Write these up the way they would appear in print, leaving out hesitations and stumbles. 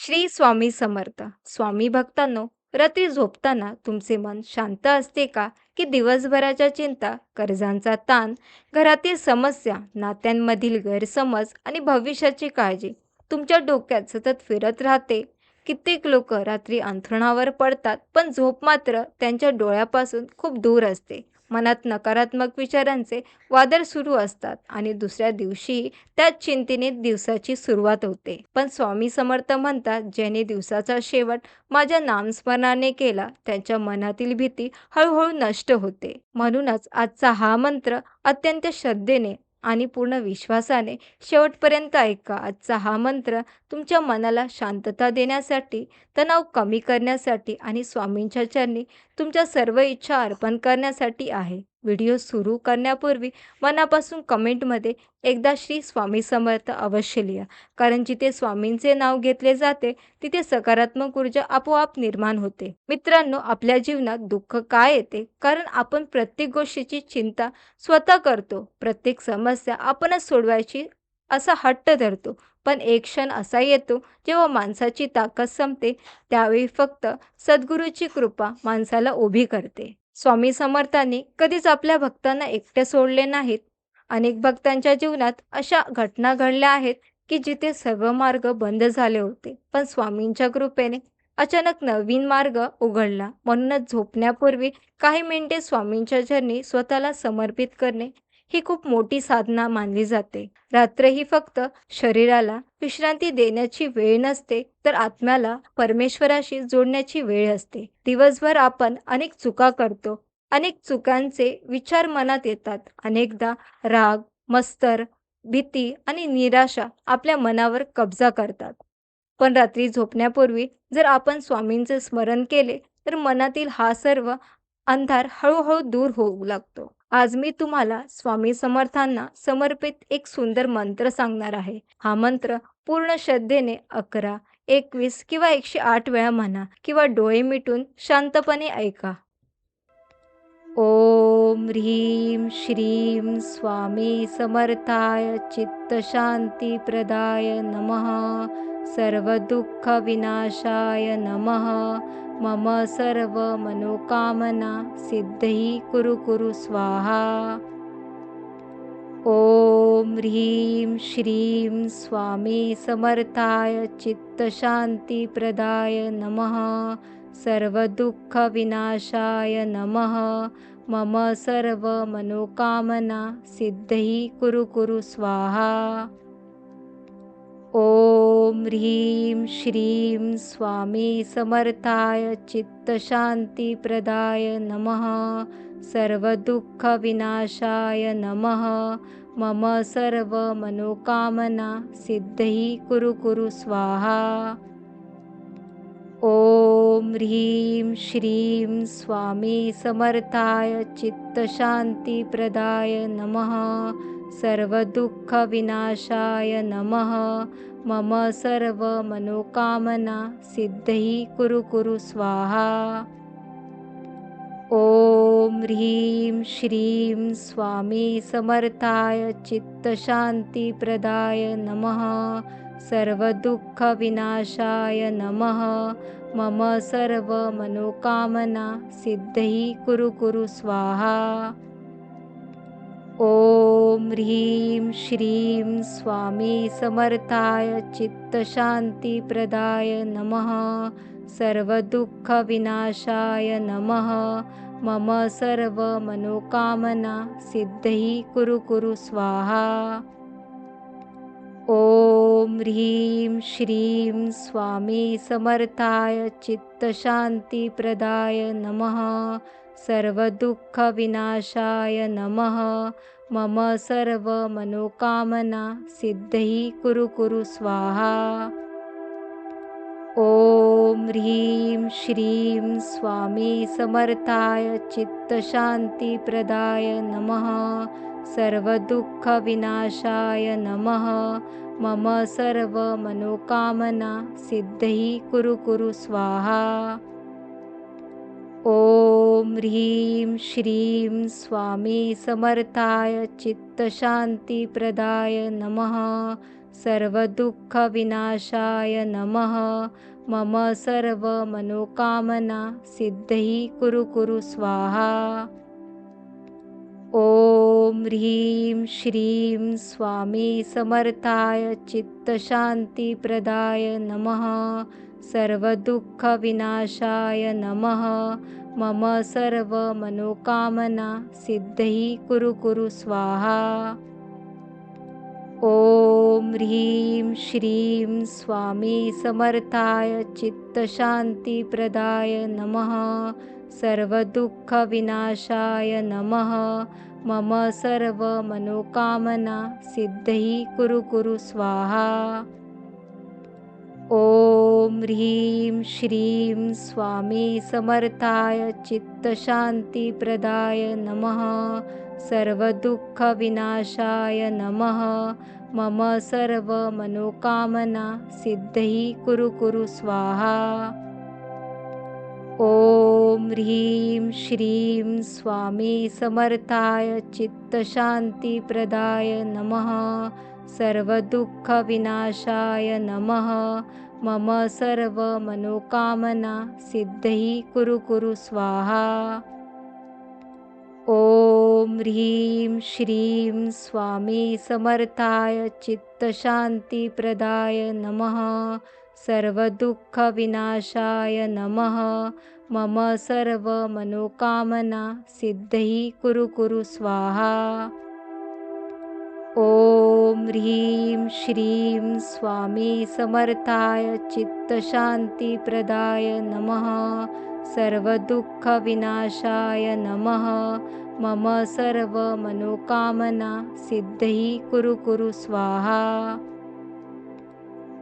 श्री स्वामी समर्थ. स्वामी भक्तांनो, रात्री झोपताना तुमचे मन शांत असते का? की दिवसभराच्या चिंता, कर्जांचा ताण, घरातील समस्या, नात्यांमधील गैरसमज आणि भविष्याची काळजी तुमच्या डोक्यात सतत फिरत राहते? कित्येक लोक रात्री अंथरुणावर पडतात, पण झोप मात्र त्यांच्या डोळ्यापासून खूप दूर असते. मनात नकारात्मक विचारांचे वादळ सुरू असतात आणि दुसऱ्या दिवशी त्याच चिंतेने दिवसाची सुरुवात होते. पण स्वामी समर्थ म्हणतात, ज्याने दिवसाचा शेवट माझ्या नामस्मरणाने केला, त्यांच्या मनातील भीती हळूहळू नष्ट होते. म्हणूनच आजचा हा मंत्र अत्यंत श्रद्धेने आणि पूर्ण विश्वासाने शेवटपर्यंत ऐका. आजचा हा मंत्र तुमच्या मनाला शांतता देण्यासाठी, तणाव कमी करण्यासाठी आणि स्वामींच्या चरणी तुमच्या सर्व इच्छा अर्पण करण्यासाठी आहे. व्हिडिओ सुरू करण्यापूर्वी मनापासून कमेंटमध्ये एकदा श्री स्वामी समर्थ अवश्य लिहा. कारण जिथे स्वामींचे नाव घेतले जाते, तिथे सकारात्मक ऊर्जा आपोआप निर्माण होते. मित्रांनो, आपल्या जीवनात दुःख काय येते? कारण आपण प्रत्येक गोष्टीची चिंता स्वतः करतो. प्रत्येक समस्या आपणच सोडवायची असा हट्ट धरतो. पण एक क्षण असा येतो जेव्हा माणसाची ताकद संपते. त्यावेळी फक्त सद्गुरूची कृपा माणसाला उभी करते. स्वामी समर्थांनी कधीच आपल्या भक्तांना एकटे सोडले नाहीत. अनेक भक्तांच्या जीवनात अशा घटना घडल्या आहेत की जिथे सर्व मार्ग बंद झाले होते, पण स्वामींच्या कृपेने अचानक नवीन मार्ग उघडला. म्हणूनच झोपण्यापूर्वी काही मिनिटे स्वामींच्या चरणी स्वतःला समर्पित करणे ही खूप मोठी साधना मानली जाते. रात्र ही फक्त शरीराला विश्रांती देण्याची वेळ नसते, तर आत्म्याला परमेश्वराशी जोडण्याची वेळ असते. दिवसभर आपण अनेक चुका करतो. अनेक चुकांचे विचार मनात येतात. अनेकदा राग, मत्सर, भीती आणि निराशा आपल्या मनावर कब्जा करतात. पण रात्री झोपण्यापूर्वी जर आपण स्वामींचे स्मरण केले, तर मनातील हा सर्व अंधार हळूहळू दूर होऊ लागतो. आज मी तुम्हाला स्वामी समर्थांना समर्पित एक सुंदर मंत्र सांगणार आहे. हा मंत्र पूर्ण श्रद्धेने 11, 21 किंवा 108 वेळा म्हणा किंवा डोळे मिटून शांतपणे ऐका. ओम ह्रीं श्रीं स्वामी समर्थाय चित्तशांतिप्रदाय नमः. सर्वदुःखविनाशाय नमः. मम सर्व मनोकामना सिद्धि कुरु कुरु स्वाहा. ओम ह्रीं श्रीं स्वामी समर्थाय चित्तशांतिप्रदाय नमः. सर्वदुःखविनाशाय नमः. मम सर्व मनोकामना सिद्धि कुरु कुरु स्वाहा. ओम ह्रीं श्रीं स्वामी समर्थाय चित्तशांतिप्रदाय नमः. सर्वदुःखविनाशाय नमः. मम सर्व मनोकामना सिद्धि कुरु कुरु स्वाहा. ओम ह्रीं श्रीं स्वामी समर्थाय चित्तशांतिप्रदाय नमः. सर्वदुःखविनाशाय नमः. मम सर्व मनोकामना सिद्धि कुरु कुरु स्वाहा. ओम ह्रीं श्रीं स्वामी समर्थाय चित्तशांतिप्रदाय नमः. सर्वदुःखविनाशाय नमः. मम सर्व मनोकामना सिद्धि कुरु कुरु स्वाहा. ओम ह्रीं श्रीं स्वामी समर्थाय चित्तशांतिप्रदाय नमः. सर्वदुःखविनाशाय नमः. मम सर्व मनोकामना सिद्धि कुरु कुरु स्वाहा. ओम ह्रीं श्रीं स्वामी समर्थाय चित्तशांतिप्रदाय नमः. सर्वदुःखविनाशाय नमः. मम सर्व मनोकामना सिद्धि कुरु कुरु स्वाहा. ओम ह्रीं श्रीं स्वामी समर्थाय चित्तशांतिप्रदाय नमः. सर्वदुःखविनाशाय नमः. मम सर्व मनोकामना सिद्धि कुरु कुरु स्वाहा. ओम ह्रीं श्रीं स्वामी समर्थाय चित्तशांतिप्रदाय नमः. सर्वदुःखविनाशाय नमः। मम सर्वमनोकामना सिद्धि कुरु कुरु स्वाहा। ॐ ह्रीं श्रीं स्वामी समर्थाय चित्तशान्तिप्रदाय नमः। सर्वदुःखविनाशाय नमः। मम सर्वमनोकामना सिद्धि कुरु कुरु स्वाहा। ॐ ह्रीं श्रीं स्वामी समर्थाय चित्तशान्तिप्रदाय नमः। सर्वदुःखविनाशाय नमः। मम सर्वमनोकामना सिद्धि कुरु कुरु स्वाहा। ॐ ह्रीं श्रीं स्वामी समर्थाय चित्तशान्तिप्रदाय नमः। सर्वदुःखविनाशाय नमः। मम सर्वमनोकामना सिद्धि कुरु कुरु स्वाहा। ॐ ह्रीं श्रीं स्वामी समर्थाय चित्तशान्तिप्रदाय नमः। सर्वदुःखविनाशाय नमः। मम सर्वमनोकामना सिद्धि कुरु कुरु स्वाहा। ॐ ह्रीं श्रीं स्वामी समर्थाय चित्तशान्तिप्रदाय नमः। सर्वदुःखविनाशाय नमः। मम सर्वमनोकामना सिद्धि कुरु कुरु स्वाहा। ॐ ह्रीं श्रीं स्वामी समर्थाय चित्तशान्तिप्रदाय नमः। सर्वदुःखविनाशाय नमः। मम सर्वमनोकामना सिद्धि कुरु कुरु स्वाहा।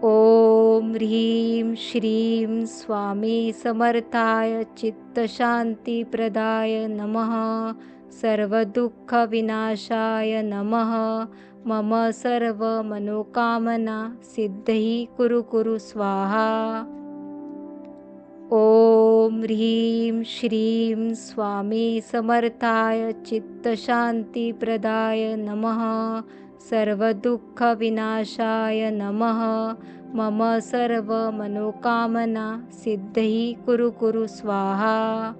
ॐ ह्रीं श्रीं स्वामी समर्थाय चित्तशान्तिप्रदाय नमः। सर्वदुःखविनाशाय नमः। मम सर्वमनोकामना सिद्धि कुरु कुरु स्वाहा। ॐ ह्रीं श्रीं स्वामी समर्थाय चित्तशान्तिप्रदाय नमः। सर्वदुःखविनाशाय नमः। मम सर्वमनोकामना सिद्धि कुरु कुरु स्वाहा।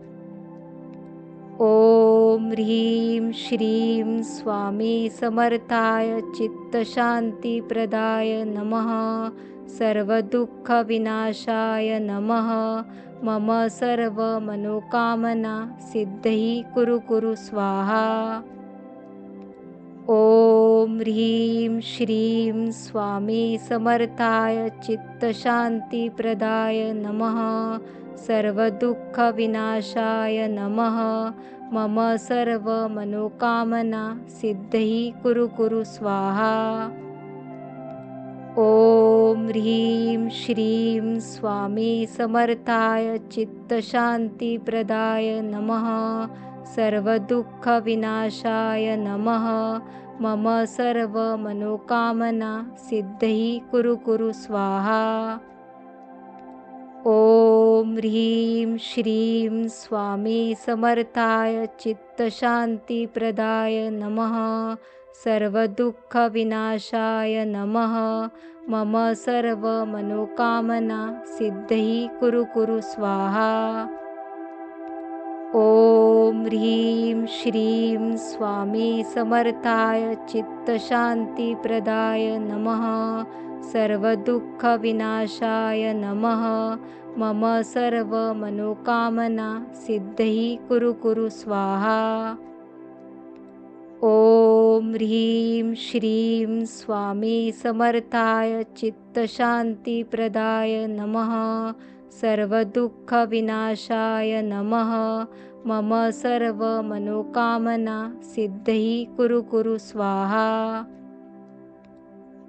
ॐ ह्रीं श्रीं स्वामी समर्थाय चित्तशान्तिप्रदाय नमः। सर्वदुःखविनाशाय नमः। मम सर्वमनोकामना सिद्धि कुरु कुरु स्वाहा। ॐ ह्रीं श्रीं स्वामी समर्थाय चित्तशान्तिप्रदाय नमः। सर्वदुःखविनाशाय नमः। मम सर्वमनोकामना सिद्धि कुरु कुरु स्वाहा। ॐ ह्रीं श्रीं स्वामी समर्थाय चित्तशान्तिप्रदाय नमः। सर्वदुःखविनाशाय नमः। मम सर्वमनोकामना सिद्धि कुरु कुरु स्वाहा। ॐ ह्रीं श्रीं स्वामी समर्थाय चित्तशान्तिप्रदाय नमः। सर्वदुःखविनाशाय नमः। मम सर्वमनोकामना सिद्धि कुरु कुरु स्वाहा। ॐ ह्रीं श्रीं स्वामी समर्थाय चित्तशान्तिप्रदाय नमः। सर्वदुःखविनाशाय नमः। मम सर्वमनोकामना सिद्धि कुरु कुरु स्वाहा। ॐ ह्रीं श्रीं स्वामी समर्थाय चित्तशान्तिप्रदाय नमः। सर्वदुःखविनाशाय नमः। मम सर्वमनोकामना सिद्धि कुरु कुरु स्वाहा।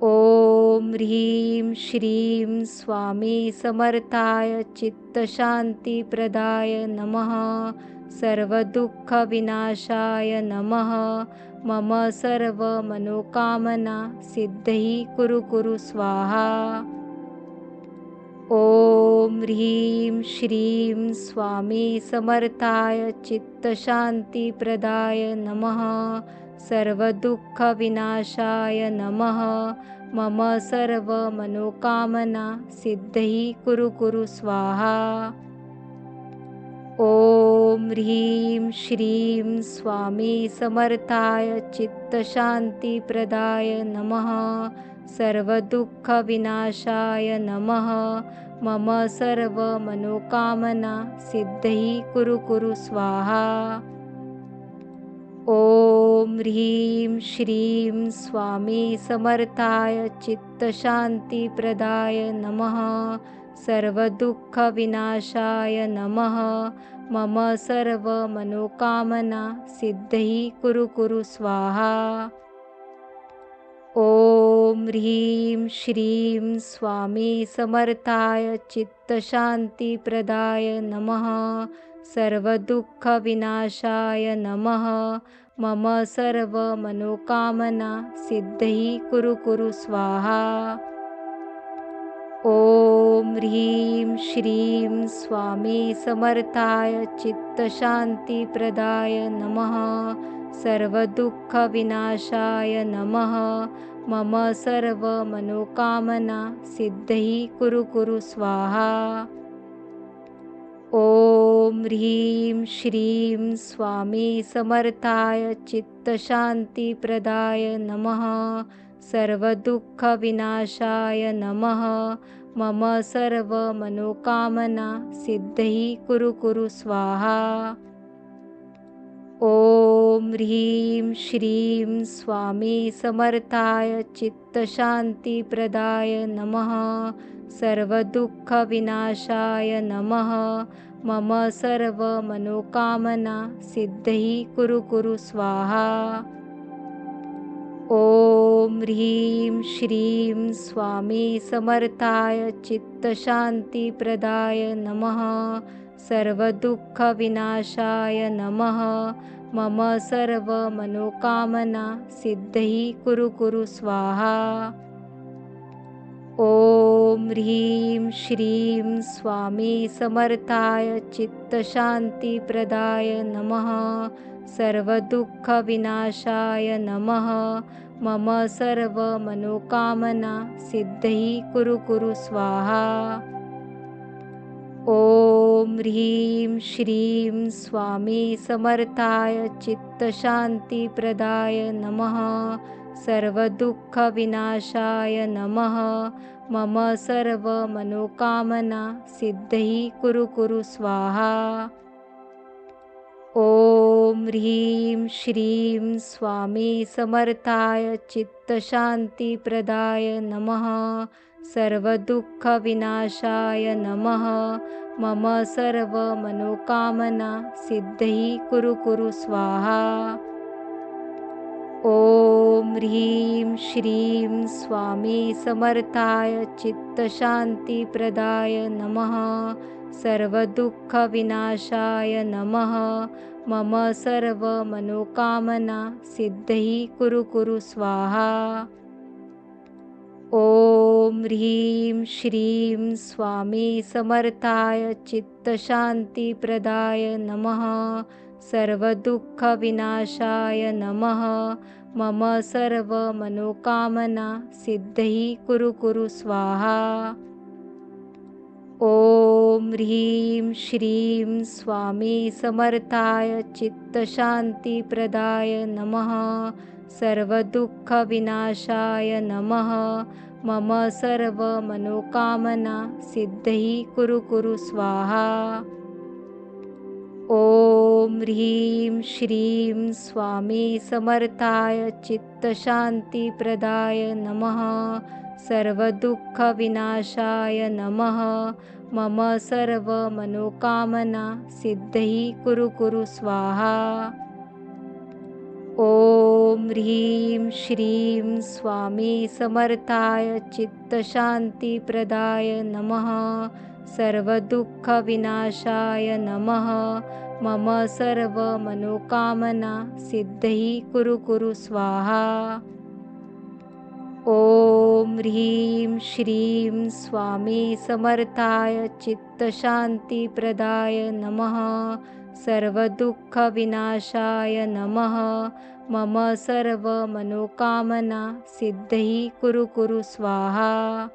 ॐ ह्रीं श्रीं स्वामी समर्थाय चित्तशान्तिप्रदाय नमः। सर्वदुःखविनाशाय नमः। मम सर्वमनोकामना सिद्धि कुरु कुरु स्वाहा। ॐ ह्रीं श्रीं स्वामी समर्थाय चित्तशान्तिप्रदाय नमः। सर्वदुःखविनाशाय नमः। मम सर्वमनोकामना सिद्धि कुरु कुरु स्वाहा। ॐ ह्रीं श्रीं स्वामी समर्थाय चित्तशान्तिप्रदाय नमः। सर्वदुःखविनाशाय नमः। मम सर्वमनोकामना सिद्धि कुरु कुरु स्वाहा। ॐ ह्रीं श्रीं स्वामी समर्थाय चित्तशान्तिप्रदाय नमः। सर्वदुःखविनाशाय नमः। मम सर्वमनोकामना सिद्धि कुरु कुरु स्वाहा। ॐ ह्रीं श्रीं स्वामी समर्थाय चित्तशान्तिप्रदाय नमः। सर्वदुःखविनाशाय नमः। मम सर्वमनोकामना सिद्धि कुरु कुरु स्वाहा। ॐ ह्रीं श्रीं स्वामी समर्थाय चित्तशान्तिप्रदाय नमः। सर्वदुःखविनाशाय नमः। मम सर्वमनोकामना सिद्धि कुरु कुरु स्वाहा। ॐ ह्रीं श्रीं स्वामी समर्थाय चित्तशान्तिप्रदाय नमः। सर्वदुःखविनाशाय नमः। मम सर्वमनोकामना सिद्धि कुरु कुरु स्वाहा। ॐ ह्रीं श्रीं स्वामी समर्थाय चित्तशान्तिप्रदाय नमः। सर्वदुःखविनाशाय नमः। मम सर्वमनोकामना सिद्धि कुरु कुरु स्वाहा। ॐ ह्रीं श्रीं स्वामी समर्थाय चित्तशान्तिप्रदाय नमः। सर्वदुःखविनाशाय नमः। मम सर्वमनोकामना सिद्धि कुरु कुरु स्वाहा। ॐ ह्रीं श्रीं स्वामी समर्थाय चित्तशान्तिप्रदाय नमः। सर्वदुःखविनाशाय नमः। मम सर्वमनोकामना सिद्धि कुरु कुरु स्वाहा। ॐ ह्रीं श्रीं स्वामी समर्थाय चित्तशान्तिप्रदाय नमः। सर्वदुःखविनाशाय नमः। मम सर्वमनोकामना सिद्धि कुरु कुरु स्वाहा। ॐ ह्रीं श्रीं स्वामी समर्थाय चित्तशान्तिप्रदाय नमः। सर्वदुःखविनाशाय नमः। मम सर्वमनोकामना सिद्धि कुरु कुरु स्वाहा। ॐ ह्रीं श्रीं स्वामी समर्थाय चित्तशान्तिप्रदाय नमः। सर्वदुःखविनाशाय नमः। मम सर्वमनोकामना सिद्धि कुरु कुरु स्वाहा। ॐ ह्रीं श्रीं स्वामी समर्थाय चित्तशान्तिप्रदाय नमः। सर्वदुःखविनाशाय नमः। मम सर्वमनोकामना सिद्धि कुरु कुरु स्वाहा। ॐ ह्रीं श्रीं स्वामी समर्थाय चित्तशान्तिप्रदाय नमः। सर्वदुःखविनाशाय नमः। मम सर्वमनोकामना सिद्धि कुरु कुरु स्वाहा। ॐ ह्रीं श्रीं स्वामी समर्थाय चित्तशान्तिप्रदाय नमः। सर्वदुःखविनाशाय नमः। मम सर्वमनोकामना सिद्धि कुरु कुरु स्वाहा। ॐ ह्रीं श्रीं स्वामी समर्थाय चित्तशान्तिप्रदाय नमः। सर्वदुःखविनाशाय नमः। मम सर्वमनोकामना सिद्धि कुरु कुरु स्वाहा। ॐ ह्रीं श्रीं स्वामी समर्थाय चित्तशान्तिप्रदाय नमः। सर्वदुःखविनाशाय नमः। मम सर्वमनोकामना सिद्धै कुरु कुरु स्वाहा।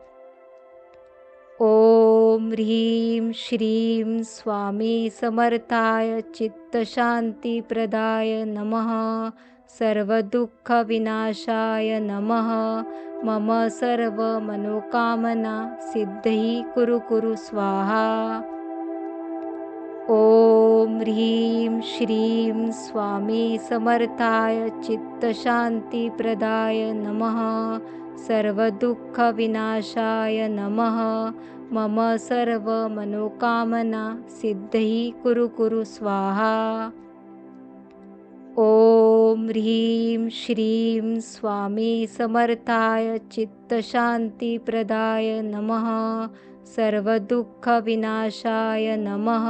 ॐ ह्रीं श्रीं स्वामी समर्थाय चित्तशान्तिप्रदाय नमः। सर्वदुःखविनाशाय नमः। मम सर्वमनोकामना सिद्धै कुरु कुरु स्वाहा। ॐ ह्रीं श्रीं स्वामी समर्थाय चित्तशान्तिप्रदाय नमः। सर्वदुःखविनाशाय नमः। मम सर्वमनोकामना सिद्धै कुरु कुरु स्वाहा। ॐ ह्रीं श्रीं स्वामी समर्थाय चित्तशान्तिप्रदाय नमः। सर्वदुःखविनाशाय नमः।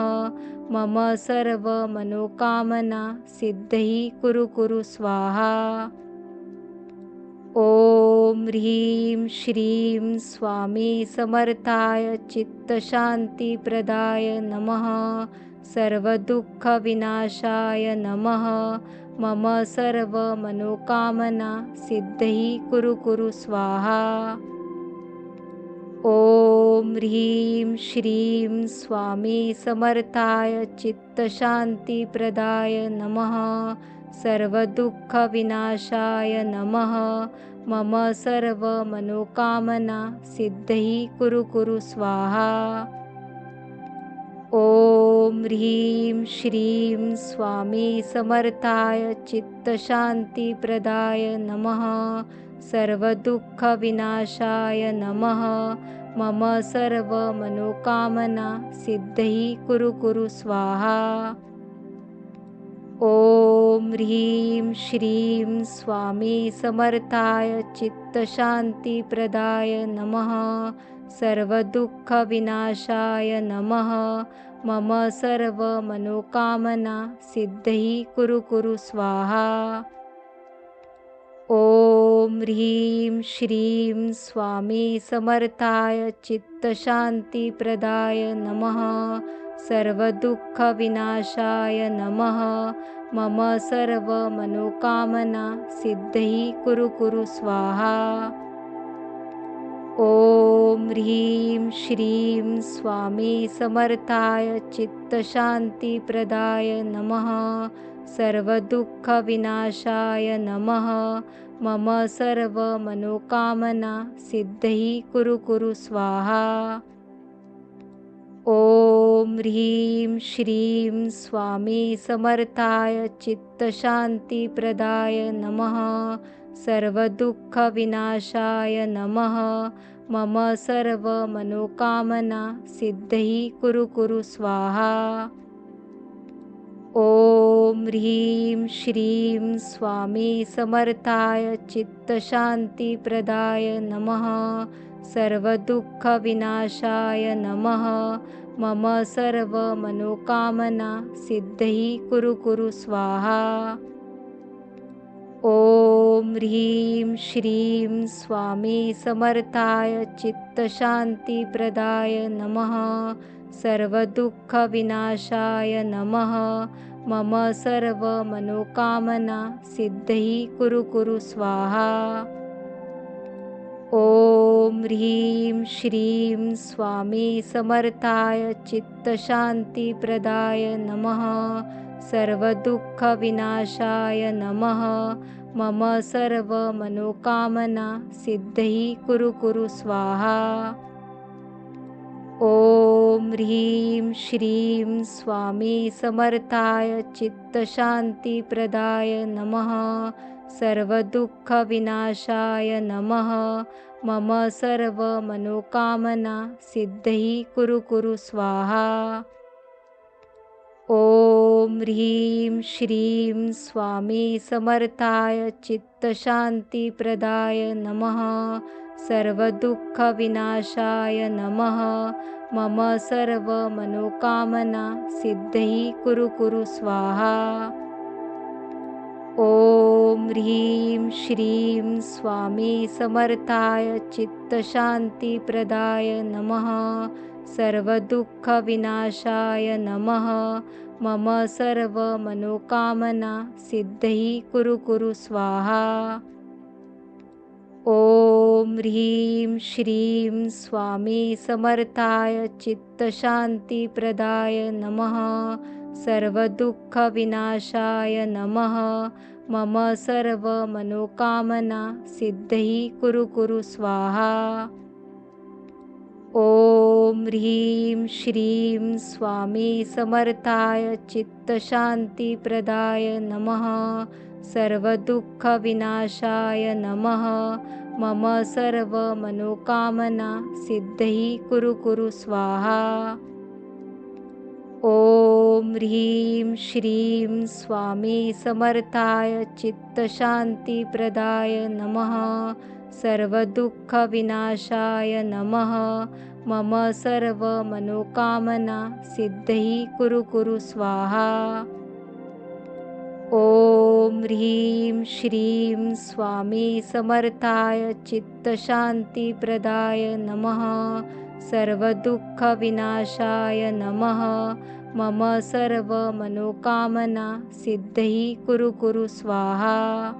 मम सर्वमनोकामना सिद्धै कुरु कुरु स्वाहा। ॐ ह्रीं श्रीं स्वामी समर्थाय चित्तशान्तिप्रदाय नमः। सर्वदुःखविनाशाय नमः। मम सर्वमनोकामना सिद्धै कुरु कुरु स्वाहा। ॐ ह्रीं श्रीं स्वामी समर्थाय चित्तशान्तिप्रदाय नमः। सर्वदुःखविनाशाय नमः। मम सर्वमनोकामना सिद्धै कुरु कुरु स्वाहा। ॐ ह्रीं श्रीं स्वामी समर्थाय चित्तशान्तिप्रदाय नमः। सर्वदुःखविनाशाय नमः। मम सर्वमनोकामना सिद्धै कुरु कुरु स्वाहा। ॐ ह्रीं श्रीं स्वामी समर्थाय चित्तशान्तिप्रदाय नमः। सर्वदुःखविनाशाय नमः। मम सर्वमनोकामना सिद्धै कुरु कुरु स्वाहा। ॐ ह्रीं श्रीं स्वामी समर्थाय चित्तशान्तिप्रदाय नमः। सर्वदुःखविनाशाय नमः। मम सर्वमनोकामना सिद्धै कुरु कुरु स्वाहा। ॐ ह्रीं श्रीं स्वामी समर्थाय चित्तशान्तिप्रदाय नमः। सर्वदुःखविनाशाय नमः। मम सर्वमनोकामना सिद्धै कुरु कुरु स्वाहा। ॐ ह्रीं श्रीं स्वामी समर्थाय चित्तशान्तिप्रदाय नमः। सर्वदुःखविनाशाय नमः। मम सर्वमनोकामना सिद्धै कुरु कुरु स्वाहा। ॐ ह्रीं श्रीं स्वामी समर्थाय चित्तशान्तिप्रदाय नमः। सर्वदुःखविनाशाय नमः। मम सर्वमनोकामना सिद्धै कुरु कुरु स्वाहा। ॐ ह्रीं श्रीं स्वामी समर्थाय चित्तशान्तिप्रदाय नमः। सर्वदुःखविनाशाय नमः। मम सर्वमनोकामना सिद्धै कुरु कुरु स्वाहा। ॐ ह्रीं श्रीं स्वामी समर्थाय चित्तशान्तिप्रदाय नमः। सर्वदुःखविनाशाय नमः। मम सर्वमनोकामना सिद्धै कुरु कुरु स्वाहा। ॐ ह्रीं श्रीं स्वामी समर्थाय चित्तशान्तिप्रदाय नमः। सर्वदुःखविनाशाय नमः। मम सर्वमनोकामना सिद्धै कुरु कुरु स्वाहा। ॐ ह्रीं श्रीं स्वामी समर्थाय चित्तशान्तिप्रदाय नमः। सर्वदुःखविनाशाय नमः। मम सर्वमनोकामना सिद्धै कुरु कुरु स्वाहा। ॐ ह्रीं श्रीं स्वामी समर्थाय चित्तशान्तिप्रदाय नमः। सर्वदुःखविनाशाय नमः। मम सर्व मनोकामना सिद्धही कुरु कुरु स्वाहा. ओम ह्रीं श्रीं स्वामी समर्थाय चित्तशांतीप्रदाय नमः. सर्वदुःखविनाशाय नमः. मम सर्व मनोकामना सिद्धही कुरु कुरु स्वाहा. ओम ह्रीं श्रीं स्वामी समर्थाय चित्तशांतीप्रदाय नमः. सर्वदुःखविनाशाय नमः. मम सर्व मनोकामना सिद्धही कुरु कुरु स्वाहा. ओम ह्रीं श्रीं स्वामी समर्थाय चित्तशांतीप्रदाय नमः. सर्वदुःखविनाशाय नमः. मम सर्व मनोकामना सिद्धही कुरु कुरु स्वाहा. ओम ह्रीं श्रीं स्वामी समर्थाय चित्तशांतीप्रदाय नमः. सर्वदुःखविनाशाय नमः. मम सर्व मनोकामना सिद्धही कुरु कुरु स्वाहा.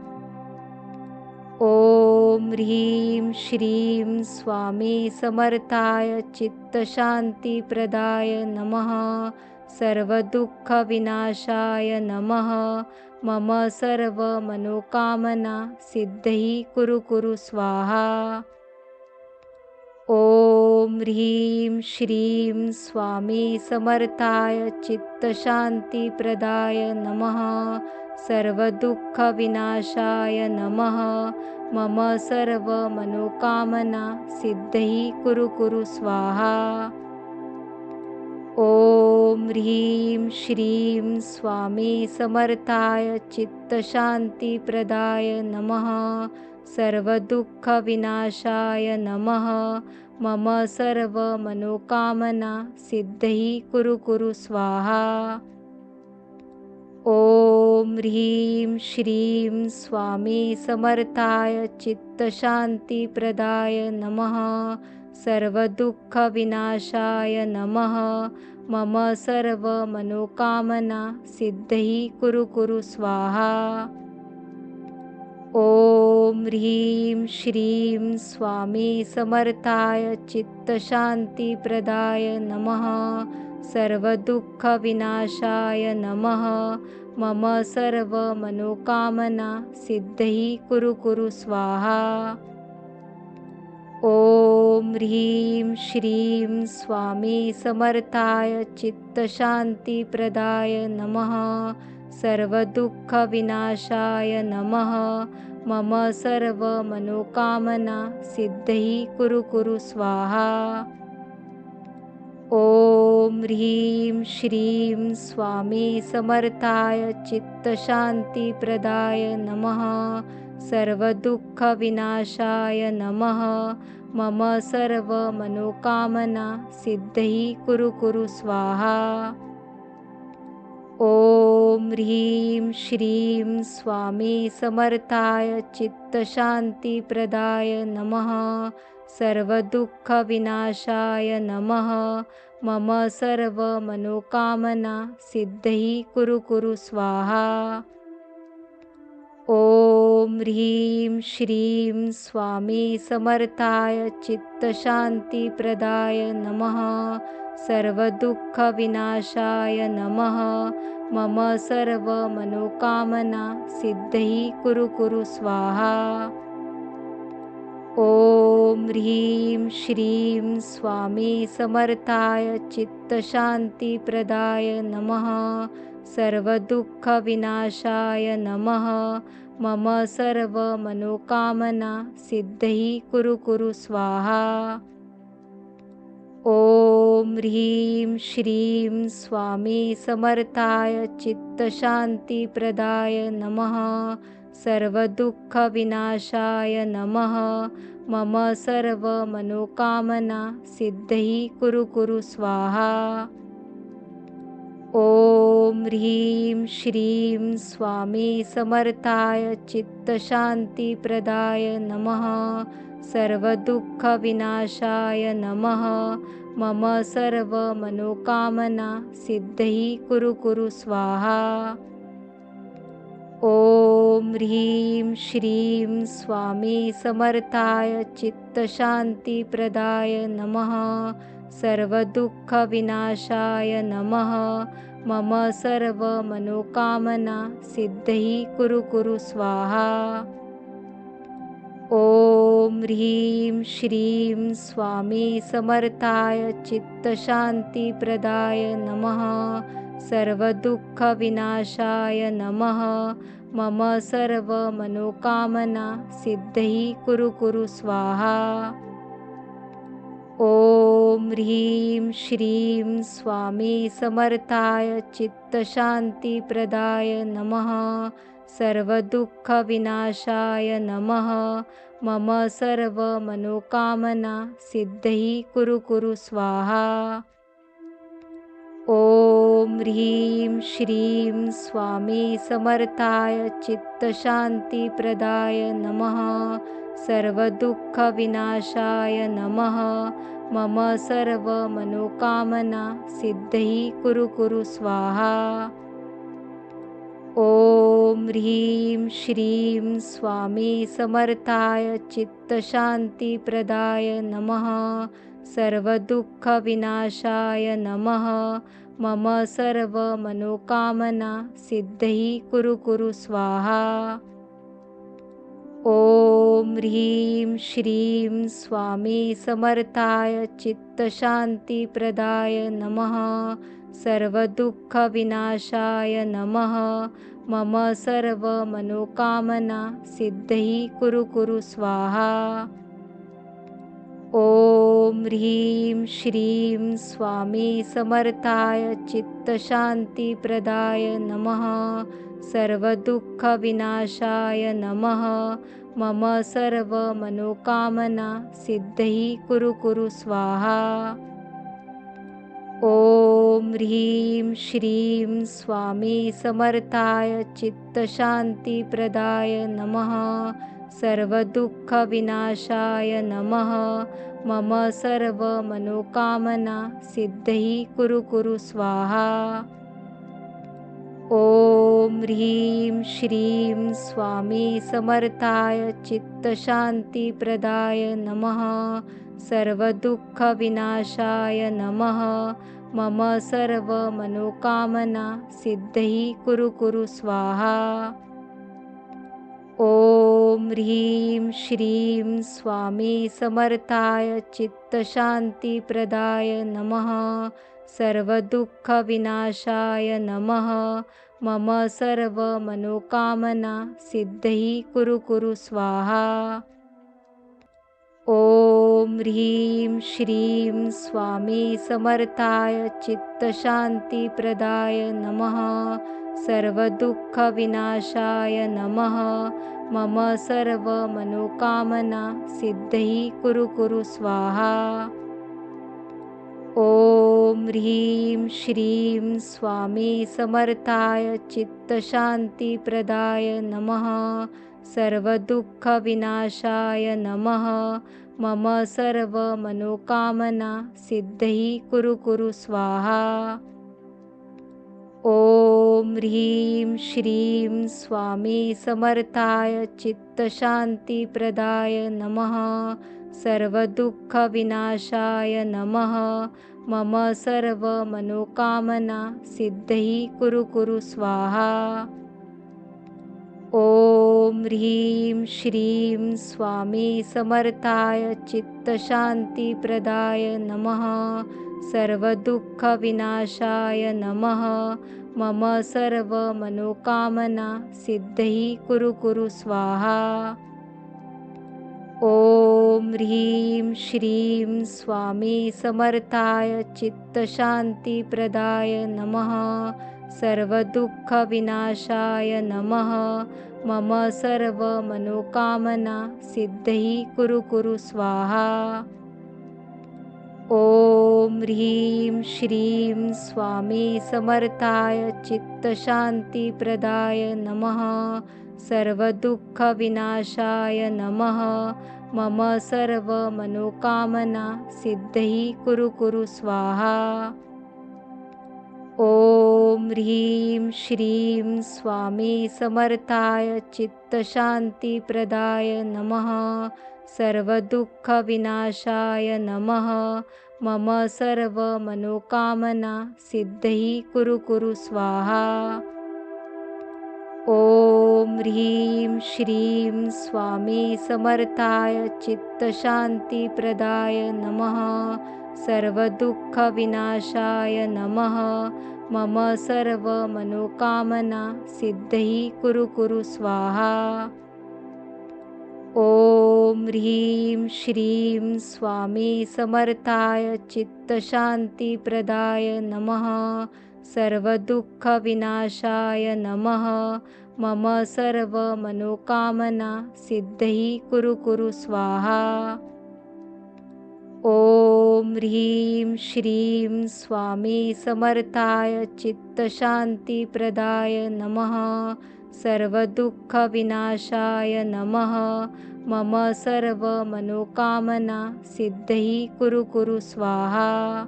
ओम ह्रीं श्रीं स्वामी समर्थाय चित्तशांतीप्रदाय नमः. सर्वदुःखविनाशाय नमः. मम सर्व मनोकामना सिद्धही कुरु कुरु स्वाहा. ओम ह्रीं श्रीं स्वामी समर्थाय चित्तशांतीप्रदाय नमः. सर्वदुःखविनाशाय नमः. मम सर्व मनोकामना सिद्धही कुरु कुरु स्वाहा. ओम ह्रीं श्रीं स्वामी समर्थाय चित्तशांतीप्रदाय नमः. सर्वदुःखविनाशाय नमः. मम सर्व मनोकामना सिद्धही कुरु कुरु स्वाहा. ओम ह्रीं श्रीं स्वामी समर्थाय चित्तशांतीप्रदाय नमः. सर्वदुःखविनाशाय नमः. मम सर्व मनोकामना सिद्धही कुरु कुरु स्वाहा. ओम ह्रीं श्रीं स्वामी समर्थाय चित्तशांतीप्रदाय नमः. सर्वदुःखविनाशाय नमः. मम सर्व मनोकामना सिद्धही कुरु कुरु स्वाहा. ओम ह्रीं श्रीं स्वामी समर्थाय चित्तशांतीप्रदाय नमः. सर्वदुःखविनाशाय नमः. मम सर्व मनोकामना सिद्धही कुरु कुरु स्वाहा. ओम ह्रीं श्रीं स्वामी समर्थाय चित्तशांतीप्रदाय नमः. सर्वदुःखविनाशाय नमः. मम सर्व मनोकामना सिद्धही कुरु कुरु स्वाहा. ओम ह्रीं श्रीं स्वामी समर्थाय चित्तशांतीप्रदाय नमः. सर्वदुःखविनाशाय नमः. मम सर्व मनोकामना सिद्धही कुरु कुरु स्वाहा. ओम ह्रीं श्रीं स्वामी समर्थाय चित्तशांतीप्रदाय नमः. सर्वदुःखविनाशाय नमः. मम सर्व मनोकामना सिद्धही कुरु कुरु स्वाहा. ओम ह्रीं श्रीं स्वामी समर्थाय चित्तशांतीप्रदाय नमः. सर्वदुःखविनाशाय नमः. मम सर्व मनोकामना सिद्धही कुरु कुरु स्वाहा. ओम ह्रीं श्रीं स्वामी समर्थाय चित्तशांतीप्रदाय नमः. सर्वदुःखविनाशाय नमः. मम सर्व मनोकामना सिद्धही कुरु कुरु स्वाहा. ओम ह्रीं श्रीं स्वामी समर्थाय चित्तशांतीप्रदाय नमः. सर्वदुःखविनाशाय नमः. मम सर्व मनोकामना सिद्धही कुरु कुरु स्वाहा. ओम ह्रीं श्रीं स्वामी समर्थाय चित्तशान्तिप्रदाय नमः. सर्वदुःखविनाशाय नमः. मम सर्व मनोकामना सिद्धही कुरु कुरु स्वाहा. ओम ह्रीं श्रीं स्वामी समर्थाय चित्तशान्तिप्रदाय नमः. सर्वदुःखविनाशाय नमः. मम सर्व मनोकामना सिद्धही कुरु कुरु स्वाहा. ओम ह्रीं श्रीं स्वामी समर्थाय चित्तशान्तिप्रदाय नमः. सर्वदुःखविनाशाय नमः. मम सर्व मनोकामना सिद्धही कुरु कुरु स्वाहा. ओम ह्रीं श्रीं स्वामी समर्थाय चित्तशान्तिप्रदाय नमः. सर्वदुःखविनाशाय नमः. मम सर्व मनोकामना सिद्धही कुरु कुरु स्वाहा. ओम ह्रीं श्रीं स्वामी समर्थाय चित्तशान्तिप्रदाय नमः. सर्वदुःखविनाशाय नमः. मम सर्व मनोकामना सिद्धही कुरु कुरु स्वाहा. ओम ह्रीं श्रीं स्वामी समर्थाय चित्तशान्तिप्रदाय नमः. सर्वदुःखविनाशाय नमः. मम सर्व मनोकामना सिद्धही कुरु कुरु स्वाहा. ओम ह्रीं श्रीं स्वामी समर्थाय चित्तशान्तिप्रदाय नमः. सर्वदुःखविनाशाय नमः. मम सर्व मनोकामना सिद्धही कुरु कुरु स्वाहा. ओम ह्रीं श्रीं स्वामी समर्थाय चित्तशान्तिप्रदाय नमः. सर्वदुःखविनाशाय नमः. मम सर्व मनोकामना सिद्धही कुरु कुरु स्वाहा. ओम ह्रीं श्रीं स्वामी समर्थाय चित्तशान्तिप्रदाय नमः. सर्वदुःखविनाशाय नमः. मम सर्व मनोकामना सिद्धही कुरु कुरु स्वाहा. ओम ह्रीं श्रीं स्वामी समर्थाय चित्तशान्तिप्रदाय नमः. सर्वदुःखविनाशाय नमः. मम सर्व मनोकामना सिद्धही कुरु कुरु स्वाहा. ओम ह्रीं श्रीं स्वामी समर्थाय चित्तशान्तिप्रदाय नमः. सर्वदुःखविनाशाय नमः. मम सर्व मनोकामना सिद्धही कुरु कुरु स्वाहा. ओम ह्रीं श्रीं स्वामी समर्थाय चित्तशान्तिप्रदाय नमः. सर्वदुःखविनाशाय नमः. मम सर्व मनोकामना सिद्धही कुरु कुरु स्वाहा. ओम ह्रीं श्रीं स्वामी समर्थाय चित्तशान्तिप्रदाय नमः. सर्वदुःखविनाशाय नमः. मम सर्व मनोकामना सिद्धही कुरु कुरु स्वाहा. ओम ह्रीं श्रीं स्वामी समर्थाय चित्तशान्तिप्रदाय नमः. सर्वदुःखविनाशाय नमः. मम सर्व मनोकामना सिद्धही कुरु कुरु स्वाहा. ओम ह्रीं श्रीं स्वामी समर्थाय चित्तशान्तिप्रदाय नमः. सर्वदुःखविनाशाय नमः. मम सर्व मनोकामना सिद्धही कुरु कुरु स्वाहा. ओम ह्रीं श्रीं स्वामी समर्थाय चित्तशान्तिप्रदाय नमः. सर्वदुःखविनाशाय नमः. मम सर्व मनोकामना सिद्धही कुरु कुरु स्वाहा. ओम ह्रीं श्रीं स्वामी समर्थाय चित्तशांतीप्रदाय नमः. सर्वदुःखविनाशाय नमः. मम सर्व मनोकामना सिद्धही कुरु कुरु स्वाहा. ओम ह्रीं श्रीं स्वामी समर्थाय चित्तशांतीप्रदाय नमः. सर्वदुःखविनाशाय नमः. मम सर्व मनोकामना सिद्धही कुरु कुरु स्वाहा. ओम ह्रीं श्रीं स्वामी समर्थाय चित्तशांतीप्रदाय नमः. सर्वदुःखविनाशाय नमः. मम सर्व मनोकामना सिद्धही कुरु कुरु स्वाहा. ओम ह्रीं श्रीं स्वामी समर्थाय चित्तशांतीप्रदाय नमः. सर्वदुःखविनाशाय नमः. मम सर्व मनोकामना सिद्धही कुरु कुरु स्वाहा.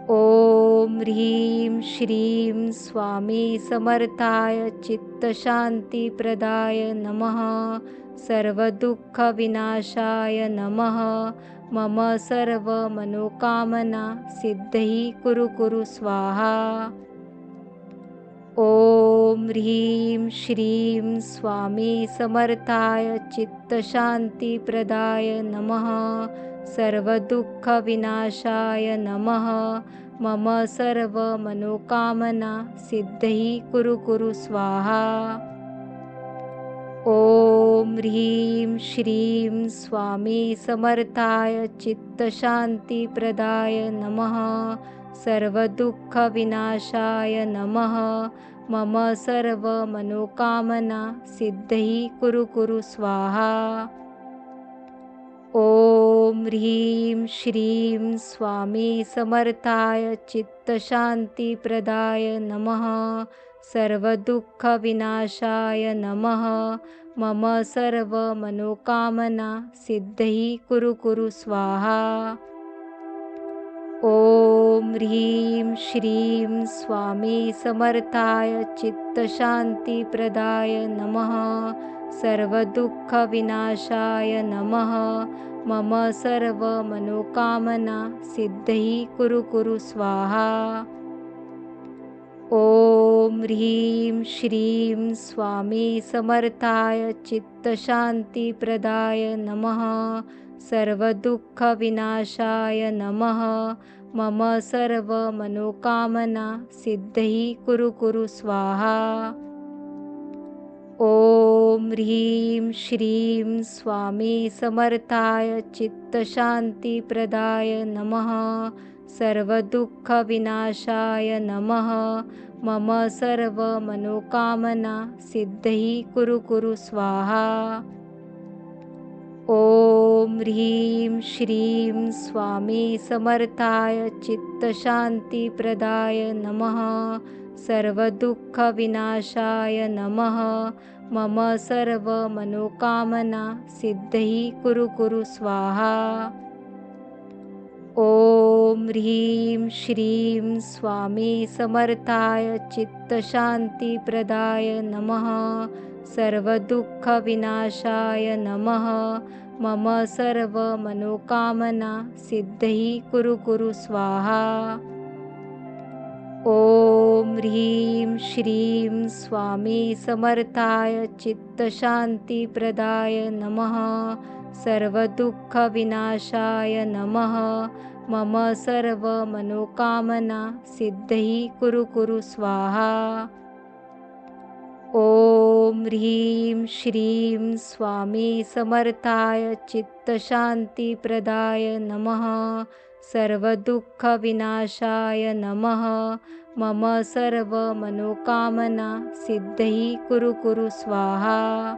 ओम ह्रीं श्रीं स्वामी समर्थाय चित्तशांतीप्रदाय नमः. सर्वदुःखविनाशाय नमः. मम सर्व मनोकामना सिद्धही कुरु कुरु स्वाहा. ओम ह्रीं श्रीं स्वामी समर्थाय चित्तशांतीप्रदाय नमः. सर्वदुःखविनाशाय नमः. मम सर्व मनोकामना सिद्धही कुरु कुरु स्वाहा. ओम ह्रीं श्रीं स्वामी समर्थाय चित्तशांतीप्रदाय नमः. सर्वदुःखविनाशाय नमः. मम सर्व मनोकामना सिद्धही कुरु कुरु स्वाहा. ओम ह्रीं श्रीं स्वामी समर्थाय चित्तशांतीप्रदाय नमः. सर्वदुःखविनाशाय नमः. मम सर्व मनोकामना सिद्धही कुरु कुरु स्वाहा. ओम ह्रीं श्रीं स्वामी समर्थाय चित्तशांतीप्रदाय नमः. सर्वदुःखविनाशाय नमः. मम सर्व मनोकामना सिद्धही कुरु कुरु स्वाहा. ओम ह्रीं श्रीं स्वामी समर्थाय चित्तशांतीप्रदाय नमः. सर्वदुःखविनाशाय नमः. मम सर्व मनोकामना सिद्धही कुरु कुरु स्वाहा. ओम ह्रीं श्रीं स्वामी समर्थाय चित्तशांतीप्रदाय नमः. सर्वदुःखविनाशाय नमः. मम सर्व मनोकामना सिद्धही कुरु कुरु स्वाहा. ओम ह्रीं श्रीं स्वामी समर्थाय चित्तशांतीप्रदाय नमः. सर्वदुःखविनाशाय नमः. मम सर्व मनोकामना सिद्धही कुरु कुरु स्वाहा. ओम ह्रीं श्रीं स्वामी समर्थाय चित्तशांतीप्रदाय नमः. सर्वदुःखविनाशाय नमः. मम सर्व मनोकामना सिद्धही कुरु कुरु स्वाहा. ओम ह्रीं श्रीं स्वामी समर्थाय चित्तशांतीप्रदाय नमः. सर्वदुःखविनाशाय नमः. मम सर्व मनोकामना सिद्धही कुरु कुरु स्वाहा. ओम ह्रीं श्रीं स्वामी समर्थाय चित्तशांतीप्रदाय नमः. सर्वदुःखविनाशाय नमः. मम सर्व मनोकामना सिद्धही कुरु कुरु स्वाहा.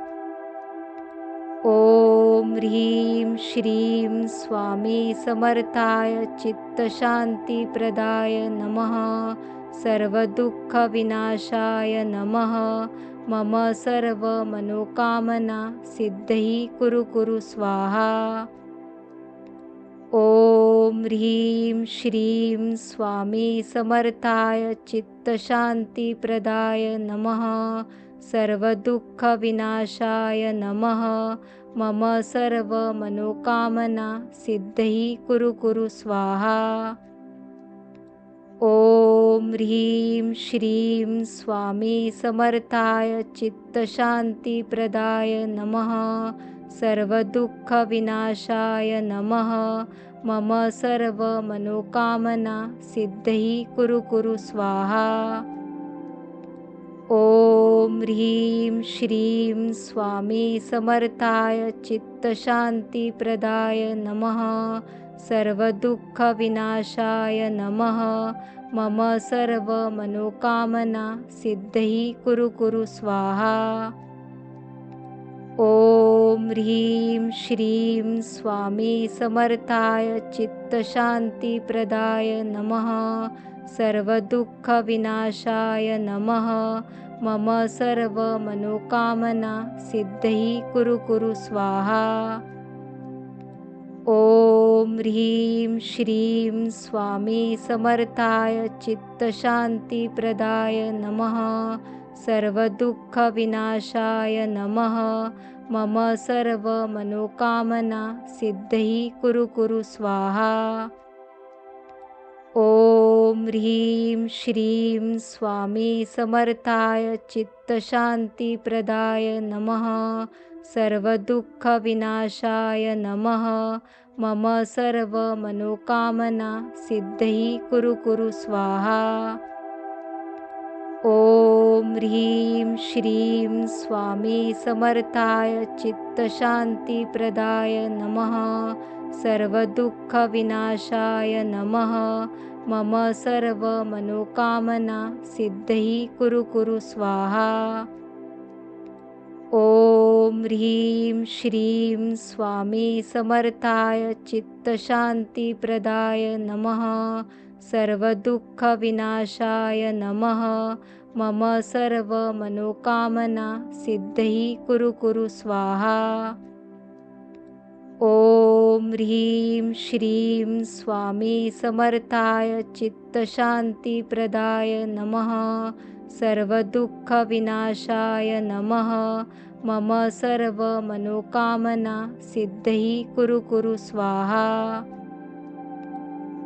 ओम ह्रीं श्रीं स्वामी समर्थाय चित्तशांतीप्रदाय नमः. सर्वदुःखविनाशाय नमः। मम सर्वमनोकामना सिद्धि कुरु कुरु स्वाहा। ॐ ह्रीं श्रीं स्वामी समर्थाय चित्तशान्तिप्रदाय नमः। सर्वदुःखविनाशाय नमः। मम सर्वमनोकामना सिद्धि कुरु कुरु स्वाहा। ॐ ह्रीं श्रीं स्वामी समर्थाय चित्तशान्तिप्रदाय नमः। सर्वदुःखविनाशाय नमः। मम सर्वमनोकामना सिद्धि कुरु कुरु स्वाहा। ॐ ह्रीं श्रीं स्वामी समर्थाय चित्तशान्तिप्रदाय नमः। सर्वदुःखविनाशाय नमः। मम सर्वमनोकामना सिद्धि कुरु कुरु स्वाहा। ॐ ह्रीं श्रीं स्वामी समर्थाय चित्तशान्तिप्रदाय नमः। सर्वदुःखविनाशाय नमः। मम सर्वमनोकामना सिद्धि कुरु कुरु स्वाहा। ॐ ह्रीं श्रीं स्वामी समर्थाय चित्तशान्तिप्रदाय नमः। सर्वदुःखविनाशाय नमः। मम सर्वमनोकामना सिद्धि कुरु कुरु स्वाहा। ॐ ह्रीं श्रीं स्वामी समर्थाय चित्तशान्तिप्रदाय नमः। सर्वदुःखविनाशाय नमः। मम सर्वमनोकामना सिद्धि कुरु कुरु स्वाहा। ॐ ह्रीं श्रीं स्वामी समर्थाय चित्तशान्तिप्रदाय नमः। सर्वदुःखविनाशाय नमः। मम सर्वमनोकामना सिद्धि कुरु कुरु स्वाहा। ॐ ह्रीं श्रीं स्वामी समर्थाय चित्तशान्तिप्रदाय नमः। सर्वदुःखविनाशाय नमः। मम सर्वमनोकामना सिद्धि कुरु कुरु स्वाहा। ॐ ह्रीं श्रीं स्वामी समर्थाय चित्तशान्तिप्रदाय नमः। सर्वदुःखविनाशाय नमः। मम सर्वमनोकामना सिद्धि कुरु कुरु स्वाहा।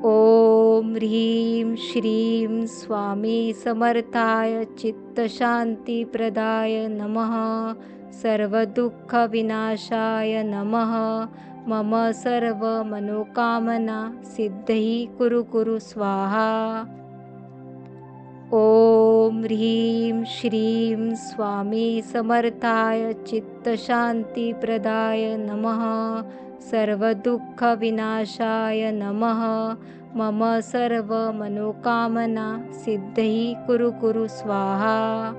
ॐ ह्रीं श्रीं स्वामी समर्थाय चित्तशान्तिप्रदाय नमः। सर्वदुःखविनाशाय नमः। मम सर्वमनोकामना सिद्धि कुरु कुरु स्वाहा। ॐ ह्रीं श्रीं स्वामी समर्थाय चित्तशान्तिप्रदाय नमः। सर्वदुःखविनाशाय नमः। मम सर्वमनोकामना सिद्धि कुरु कुरु स्वाहा।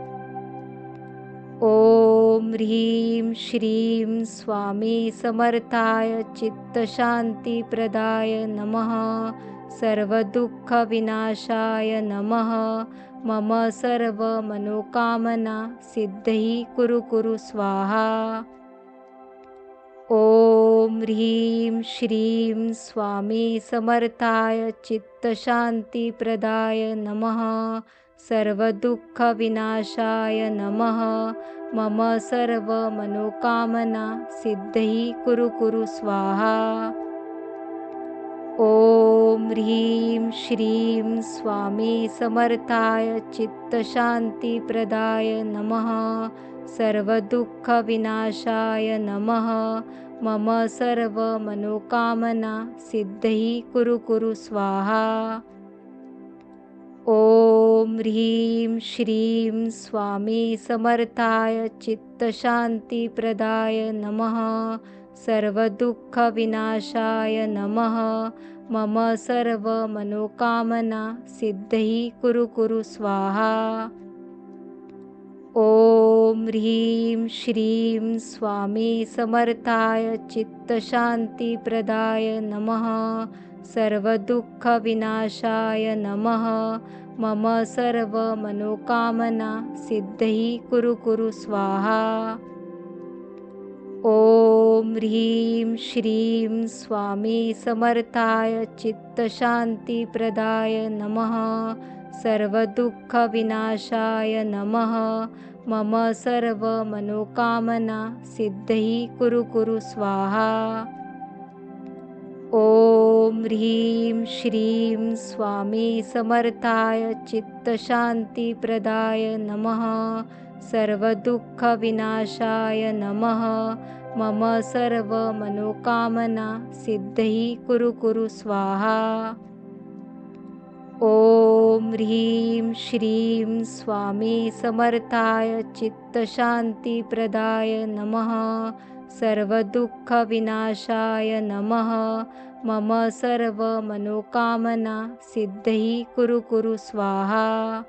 ॐ ह्रीं श्रीं स्वामी समर्थाय चित्तशान्तिप्रदाय नमः। सर्वदुःखविनाशाय नमः। मम सर्वमनोकामना सिद्धि कुरु कुरु स्वाहा। ॐ ह्रीं श्रीं स्वामी समर्थाय चित्तशान्तिप्रदाय नमः। सर्वदुःखविनाशाय नमः। मम सर्वमनोकामना सिद्धि कुरु कुरु स्वाहा। ॐ ह्रीं श्रीं स्वामी समर्थाय चित्तशान्तिप्रदाय नमः। सर्वदुःखविनाशाय नमः। मम सर्वमनोकामना सिद्धि कुरु कुरु स्वाहा। ॐ ह्रीं श्रीं स्वामी समर्थाय चित्तशान्तिप्रदाय नमः। सर्वदुःखविनाशाय नमः। मम सर्वमनोकामना सिद्धि कुरु कुरु स्वाहा। ॐ ह्रीं श्रीं स्वामी समर्थाय चित्तशान्तिप्रदाय नमः। सर्वदुःखविनाशाय नमः। मम सर्व मनोकामना सिद्धही कुरु कुरु स्वाहा. ओम ह्रीं श्रीं स्वामी समर्थाय चित्तशान्तिप्रदाय नमः. सर्वदुःखविनाशाय नमः. मम सर्व मनोकामना सिद्धही कुरु कुरु स्वाहा. ओम ह्रीं श्रीं स्वामी समर्थाय चित्तशान्तिप्रदाय नमः. सर्वदुःखविनाशाय नमः. मम सर्व मनोकामना सिद्धही कुरु कुरु स्वाहा. ओम ह्रीं श्रीं स्वामी समर्थाय चित्तशान्तिप्रदाय नमः. सर्वदुःखविनाशाय नमः. मम सर्व मनोकामना सिद्धही कुरु कुरु स्वाहा.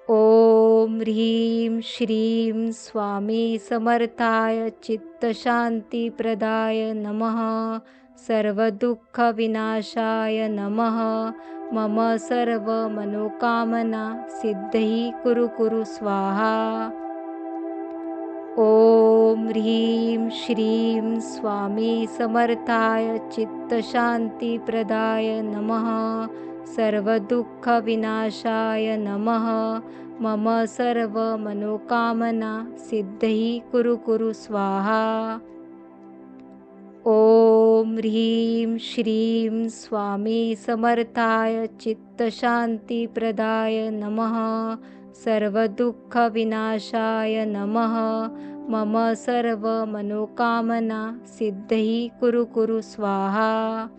ओम ह्रीं श्रीं स्वामी समर्थाय चित्तशान्तिप्रदाय नमः. सर्वदुःखविनाशाय नमः. मम सर्व मनोकामना सिद्धही कुरु कुरु स्वाहा. ओम ह्रीं श्रीं स्वामी समर्थाय चित्तशान्तिप्रदाय नमः. सर्वदुःखविनाशाय नमः. मम सर्व मनोकामना सिद्धही कुरु कुरु स्वाहा. ओम ह्रीं श्रीं स्वामी समर्थाय चित्तशान्तिप्रदाय नमः. सर्वदुःखविनाशाय नमः. मम सर्व मनोकामना सिद्धही कुरु कुरु स्वाहा.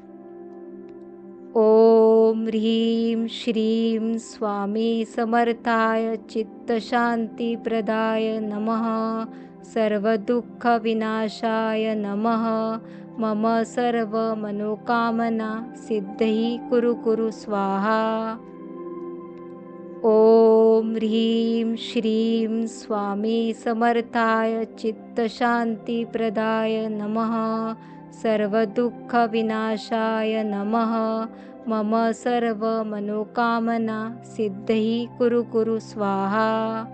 ओम ह्रीं श्रीं स्वामी समर्थाय चित्तशान्तिप्रदाय नमः. सर्वदुःखविनाशाय नमः. मम सर्व मनोकामना सिद्धही कुरु कुरु स्वाहा. ओम ह्रीं श्रीं स्वामी समर्थाय चित्तशान्तिप्रदाय नमः. सर्वदुःखविनाशाय नमः. मम सर्व मनोकामना सिद्धही कुरु कुरु स्वाहा.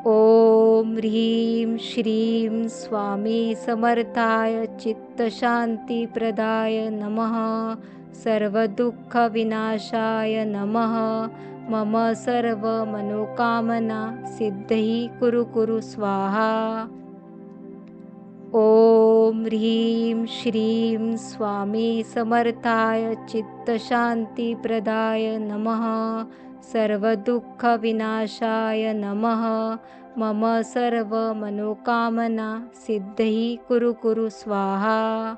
ओम ह्रीं श्रीं स्वामी समर्थाय चित्तशान्तिप्रदाय नमः. सर्वदुःखविनाशाय नमः. मम सर्व मनोकामना सिद्धही कुरु कुरु स्वाहा. ओम ह्रीं श्रीं स्वामी समर्थाय चित्तशान्तिप्रदाय नमः. सर्वदुःखविनाशाय नमः. मम सर्व मनोकामना सिद्धही कुरु कुरु स्वाहा.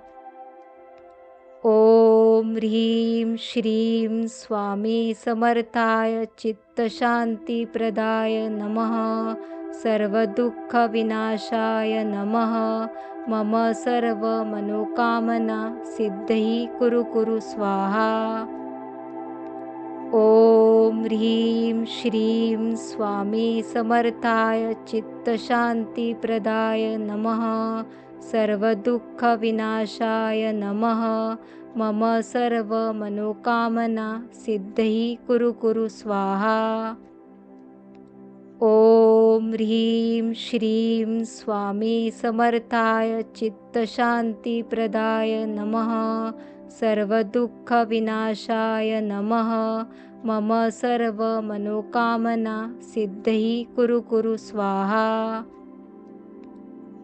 ओम ह्रीं श्रीं स्वामी समर्थाय चित्तशान्तिप्रदाय नमः. सर्वदुःखविनाशाय नमः. मम सर्व मनोकामना सिद्धही कुरु कुरु स्वाहा. ओम ह्रीं श्रीं स्वामी समर्थाय चित्तशान्तिप्रदाय नमः. सर्वदुःखविनाशाय नमः. मम सर्व मनोकामना सिद्धही कुरु कुरु स्वाहा. ओम ह्रीं श्रीं स्वामी समर्थाय चित्तशान्तिप्रदाय नमः. सर्वदुःखविनाशाय नमः. मम सर्व मनोकामना सिद्धही कुरु कुरु स्वाहा.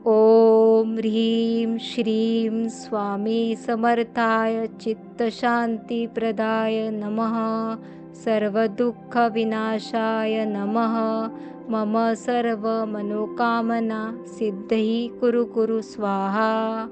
ओम ह्रीं श्रीं स्वामी समर्थाय चित्तशान्तिप्रदाय नमः. सर्वदुःखविनाशाय नमः. मम सर्व मनोकामना सिद्धही कुरु कुरु स्वाहा.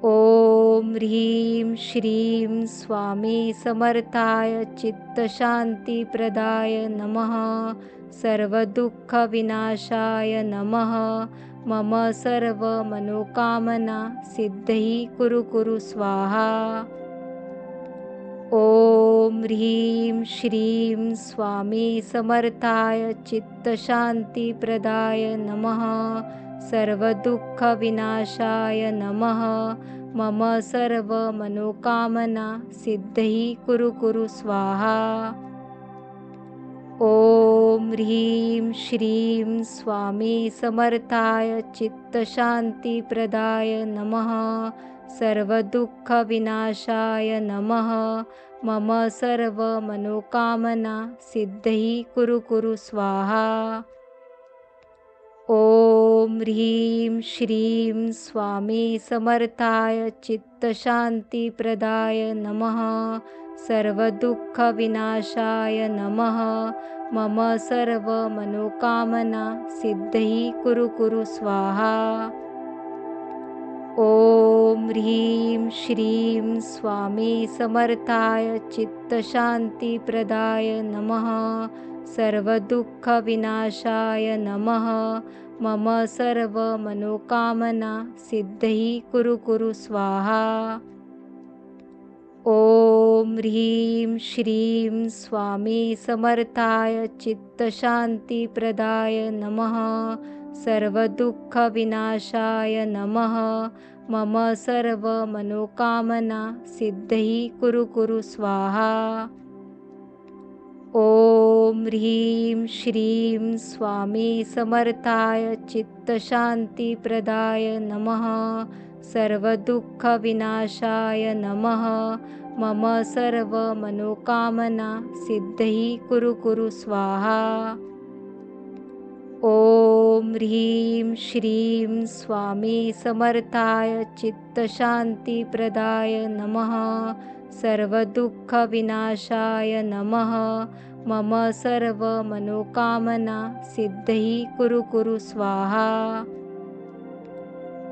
ओम ह्रीं श्रीं स्वामी समर्थाय चित्तशान्तिप्रदाय नमः. सर्वदुःखविनाशाय नमः. मम सर्व मनोकामना सिद्धही कुरु कुरु स्वाहा. ओम ह्रीं श्रीं स्वामी समर्थाय चित्तशान्तिप्रदाय नमः. सर्वदुःखविनाशाय नमः. मम सर्व मनोकामना सिद्धही कुरु कुरु स्वाहा. ओम ह्रीं श्रीं स्वामी समर्थाय चित्तशांतीप्रदाय नमः. सर्वदुःखविनाशाय नमः. मम सर्व मनोकामना सिद्धही कुरु कुरु स्वाहा. ओम ह्रीं श्रीं स्वामी समर्थाय चित्तशांतीप्रदाय नमः. सर्वदुःखविनाशाय नमः. मम सर्व मनोकामना सिद्धही कुरु कुरु स्वाहा. ओम ह्रीं श्रीं स्वामी समर्थाय चित्तशांतीप्रदाय नमः. सर्वदुःखविनाशाय नमः. मम सर्व मनोकामना सिद्धही कुरु कुरु स्वाहा. ओम ह्रीं श्रीं स्वामी समर्थाय चित्तशांतीप्रदाय नमः. सर्वदुःखविनाशाय नमः. मम सर्व मनोकामना सिद्धही कुरु कुरु स्वाहा. ओम ह्रीं श्रीं स्वामी समर्थाय चित्तशांतीप्रदाय नमः. सर्वदुःखविनाशाय नमः. मम सर्व मनोकामना सिद्धही कुरु कुरु स्वाहा. ओम ह्रीं श्रीं स्वामी समर्थाय चित्तशांतीप्रदाय नमः. सर्वदुःखविनाशाय नमः. मम सर्व मनोकामना सिद्धही कुरु कुरु स्वाहा.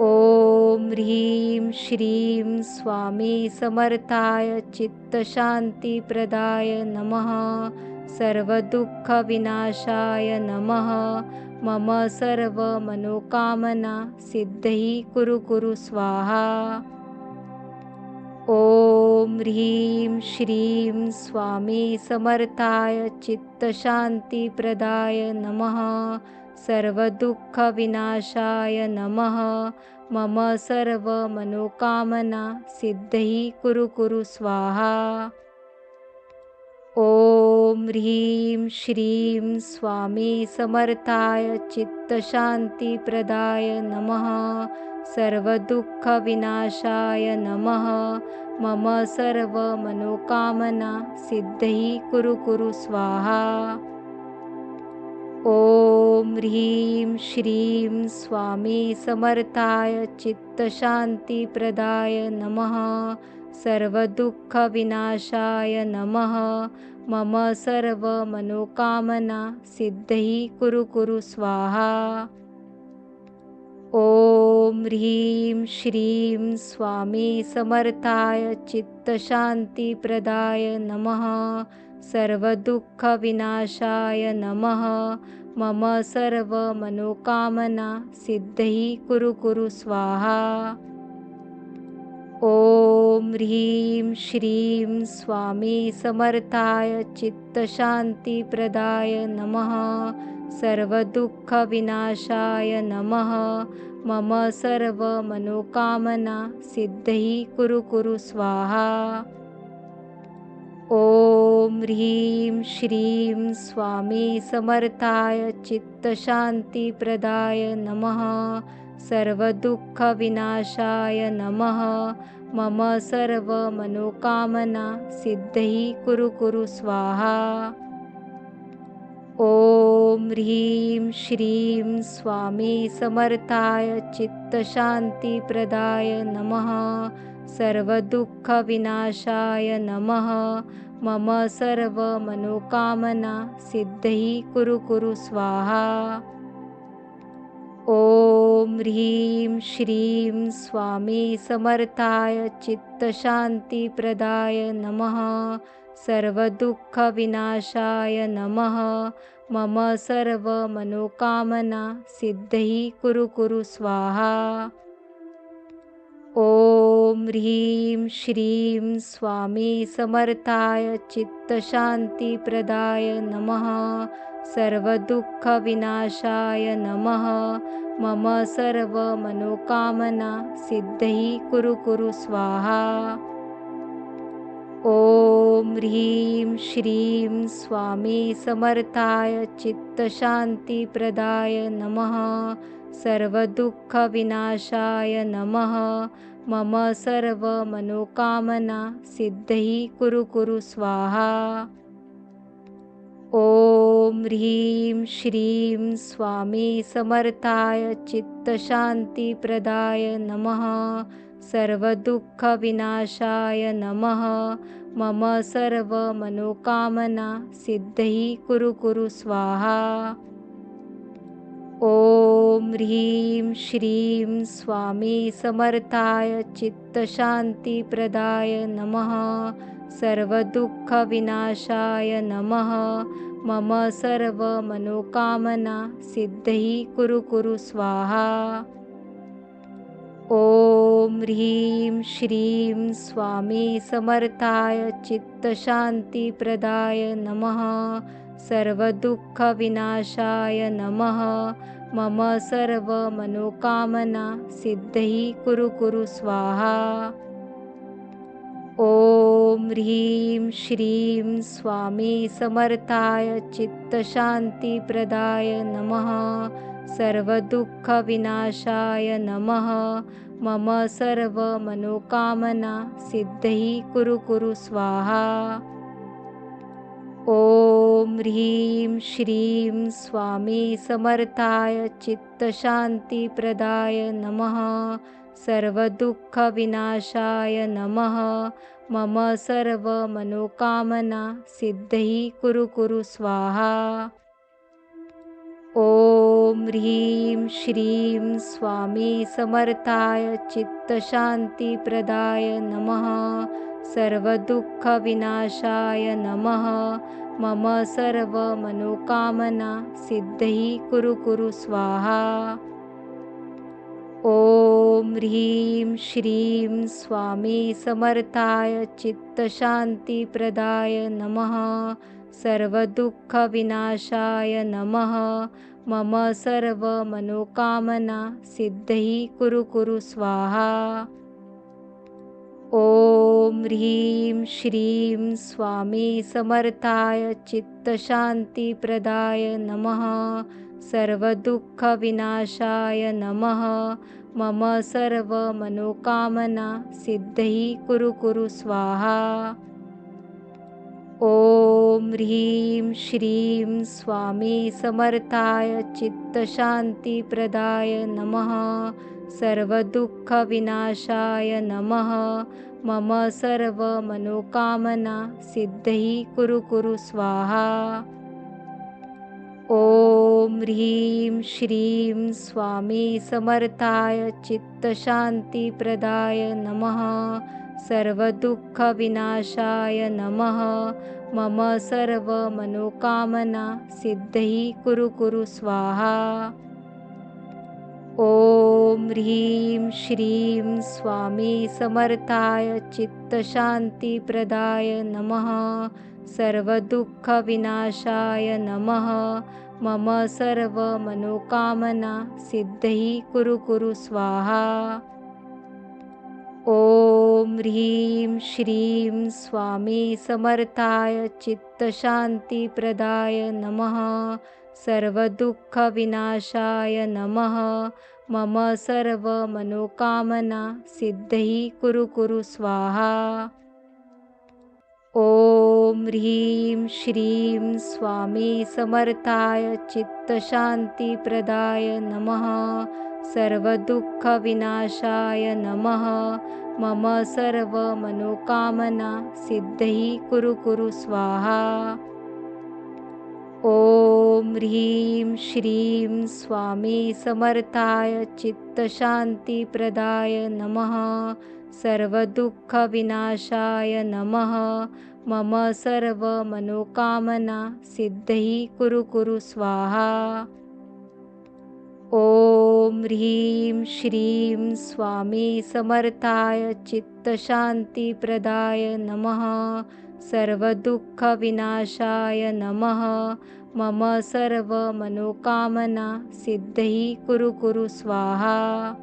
ओम ह्रीं श्रीं स्वामी समर्थाय चित्तशांतीप्रदाय नमः. सर्वदुःखविनाशाय नमः. मम सर्व मनोकामना सिद्धही कुरु कुरु स्वाहा. ओम ह्रीं श्रीं स्वामी समर्थाय चित्तशांतीप्रदाय नमः. सर्वदुःखविनाशाय नमः. मम सर्व मनोकामना सिद्धही कुरु कुरु स्वाहा. ओम ह्रीं श्रीं स्वामी समर्थाय चित्तशांतीप्रदाय नमः. सर्वदुःखविनाशाय नमः. मम सर्व मनोकामना सिद्धही कुरु कुरु स्वाहा. ओम ह्रीं श्रीं स्वामी समर्थाय चित्तशांतीप्रदाय नमः. सर्वदुःखविनाशाय नमः. मम सर्व मनोकामना सिद्धही कुरु कुरु स्वाहा. ओम ह्रीं श्रीं स्वामी समर्थाय चित्तशांतीप्रदाय नमः. सर्वदुःखविनाशाय नमः. मम सर्व मनोकामना सिद्धही कुरु कुरु स्वाहा. ओम ह्रीं श्रीं स्वामी समर्थाय चित्तशांतीप्रदाय नमः. सर्वदुःखविनाशाय नमः. मम सर्व मनोकामना सिद्धही कुरु कुरु स्वाहा. ओम ह्रीं श्रीं स्वामी समर्थाय चित्तशांतीप्रदाय नमः. सर्वदुःखविनाशाय नमः. मम सर्व मनोकामना सिद्धही कुरु कुरु स्वाहा. ओम ह्रीं श्रीं स्वामी समर्थाय चित्तशांतीप्रदाय नमः. सर्वदुःखविनाशाय नमः. मम सर्व मनोकामना सिद्धही कुरु कुरु स्वाहा. ओम ह्रीं श्रीं स्वामी समर्थाय चित्तशांतीप्रदाय नमः. सर्वदुःखविनाशाय नमः. मम सर्व मनोकामना सिद्धही कुरु कुरु स्वाहा. ओम ह्रीं श्रीं स्वामी समर्थाय चित्तशांतीप्रदाय नमः. सर्वदुःखविनाशाय नमः। मम सर्वमनोकामना सिद्धि कुरु कुरु स्वाहा। ॐ ह्रीं श्रीं स्वामी समर्थाय चित्तशान्तिप्रदाय नमः। सर्वदुःखविनाशाय नमः। मम सर्वमनोकामना सिद्धि कुरु कुरु स्वाहा। ॐ ह्रीं श्रीं स्वामी समर्थाय चित्तशान्तिप्रदाय नमः। सर्वदुःखविनाशाय नमः। मम सर्वमनोकामना सिद्धि कुरु कुरु स्वाहा। ॐ ह्रीं श्रीं स्वामी समर्थाय चित्तशान्तिप्रदाय नमः। सर्वदुःखविनाशाय नमः। मम सर्वमनोकामना सिद्धि कुरु कुरु स्वाहा। ॐ ह्रीं श्रीं स्वामी समर्थाय चित्तशान्तिप्रदाय नमः। सर्वदुःखविनाशाय नमः। मम सर्वमनोकामना सिद्धि कुरु कुरु स्वाहा। ॐ ह्रीं श्रीं स्वामी समर्थाय चित्तशान्तिप्रदाय नमः। सर्वदुःखविनाशाय नमः। मम सर्वमनोकामना सिद्धि कुरु कुरु स्वाहा। ॐ ह्रीं श्रीं स्वामी समर्थाय चित्तशान्तिप्रदाय नमः। सर्वदुःखविनाशाय नमः। मम सर्वमनोकामना सिद्धि कुरु कुरु स्वाहा। ॐ ह्रीं श्रीं स्वामी समर्थाय चित्तशान्तिप्रदाय नमः। सर्वदुःखविनाशाय नमः। मम सर्वमनोकामना सिद्धि कुरु कुरु स्वाहा। ॐ ह्रीं श्रीं स्वामी समर्थाय चित्तशान्तिप्रदाय नमः। सर्वदुःखविनाशाय नमः। मम सर्वमनोकामना सिद्धि कुरु कुरु स्वाहा। ॐ ह्रीं श्रीं स्वामी समर्थाय चित्तशान्तिप्रदाय नमः। सर्वदुःखविनाशाय नमः। मम सर्वमनोकामना सिद्धि कुरु कुरु स्वाहा। ॐ ह्रीं श्रीं स्वामी समर्थाय चित्तशान्तिप्रदाय नमः। सर्वदुःखविनाशाय नमः। मम सर्वमनोकामना सिद्धि कुरु कुरु स्वाहा। ॐ ह्रीं श्रीं स्वामी समर्थाय चित्तशान्तिप्रदाय नमः। सर्वदुःखविनाशाय नमः। मम सर्वमनोकामना सिद्धि कुरु कुरु स्वाहा। ॐ ह्रीं श्रीं स्वामी समर्थाय चित्तशान्तिप्रदाय नमः। सर्वदुःखविनाशाय नमः। मम सर्वमनोकामना सिद्धि कुरु कुरु स्वाहा। ॐ ह्रीं श्रीं स्वामी समर्थाय चित्तशान्तिप्रदाय नमः। सर्वदुःखविनाशाय नमः। मम सर्वमनोकामना सिद्धि कुरु कुरु स्वाहा। ॐ ह्रीं श्रीं स्वामी समर्थाय चित्तशान्तिप्रदाय नमः। सर्वदुःखविनाशाय नमः। मम सर्वमनोकामना सिद्धि कुरु कुरु स्वाहा। ॐ ह्रीं श्रीं स्वामी समर्थाय चित्तशान्तिप्रदाय नमः। सर्वदुःखविनाशाय नमः। मम सर्वमनोकामना सिद्धि कुरु कुरु स्वाहा। ॐ ह्रीं श्रीं स्वामी समर्थाय चित्तशान्तिप्रदाय नमः। सर्वदुःखविनाशाय नमः। मम सर्व मनोकामना सिद्धही कुरु कुरु स्वाहा.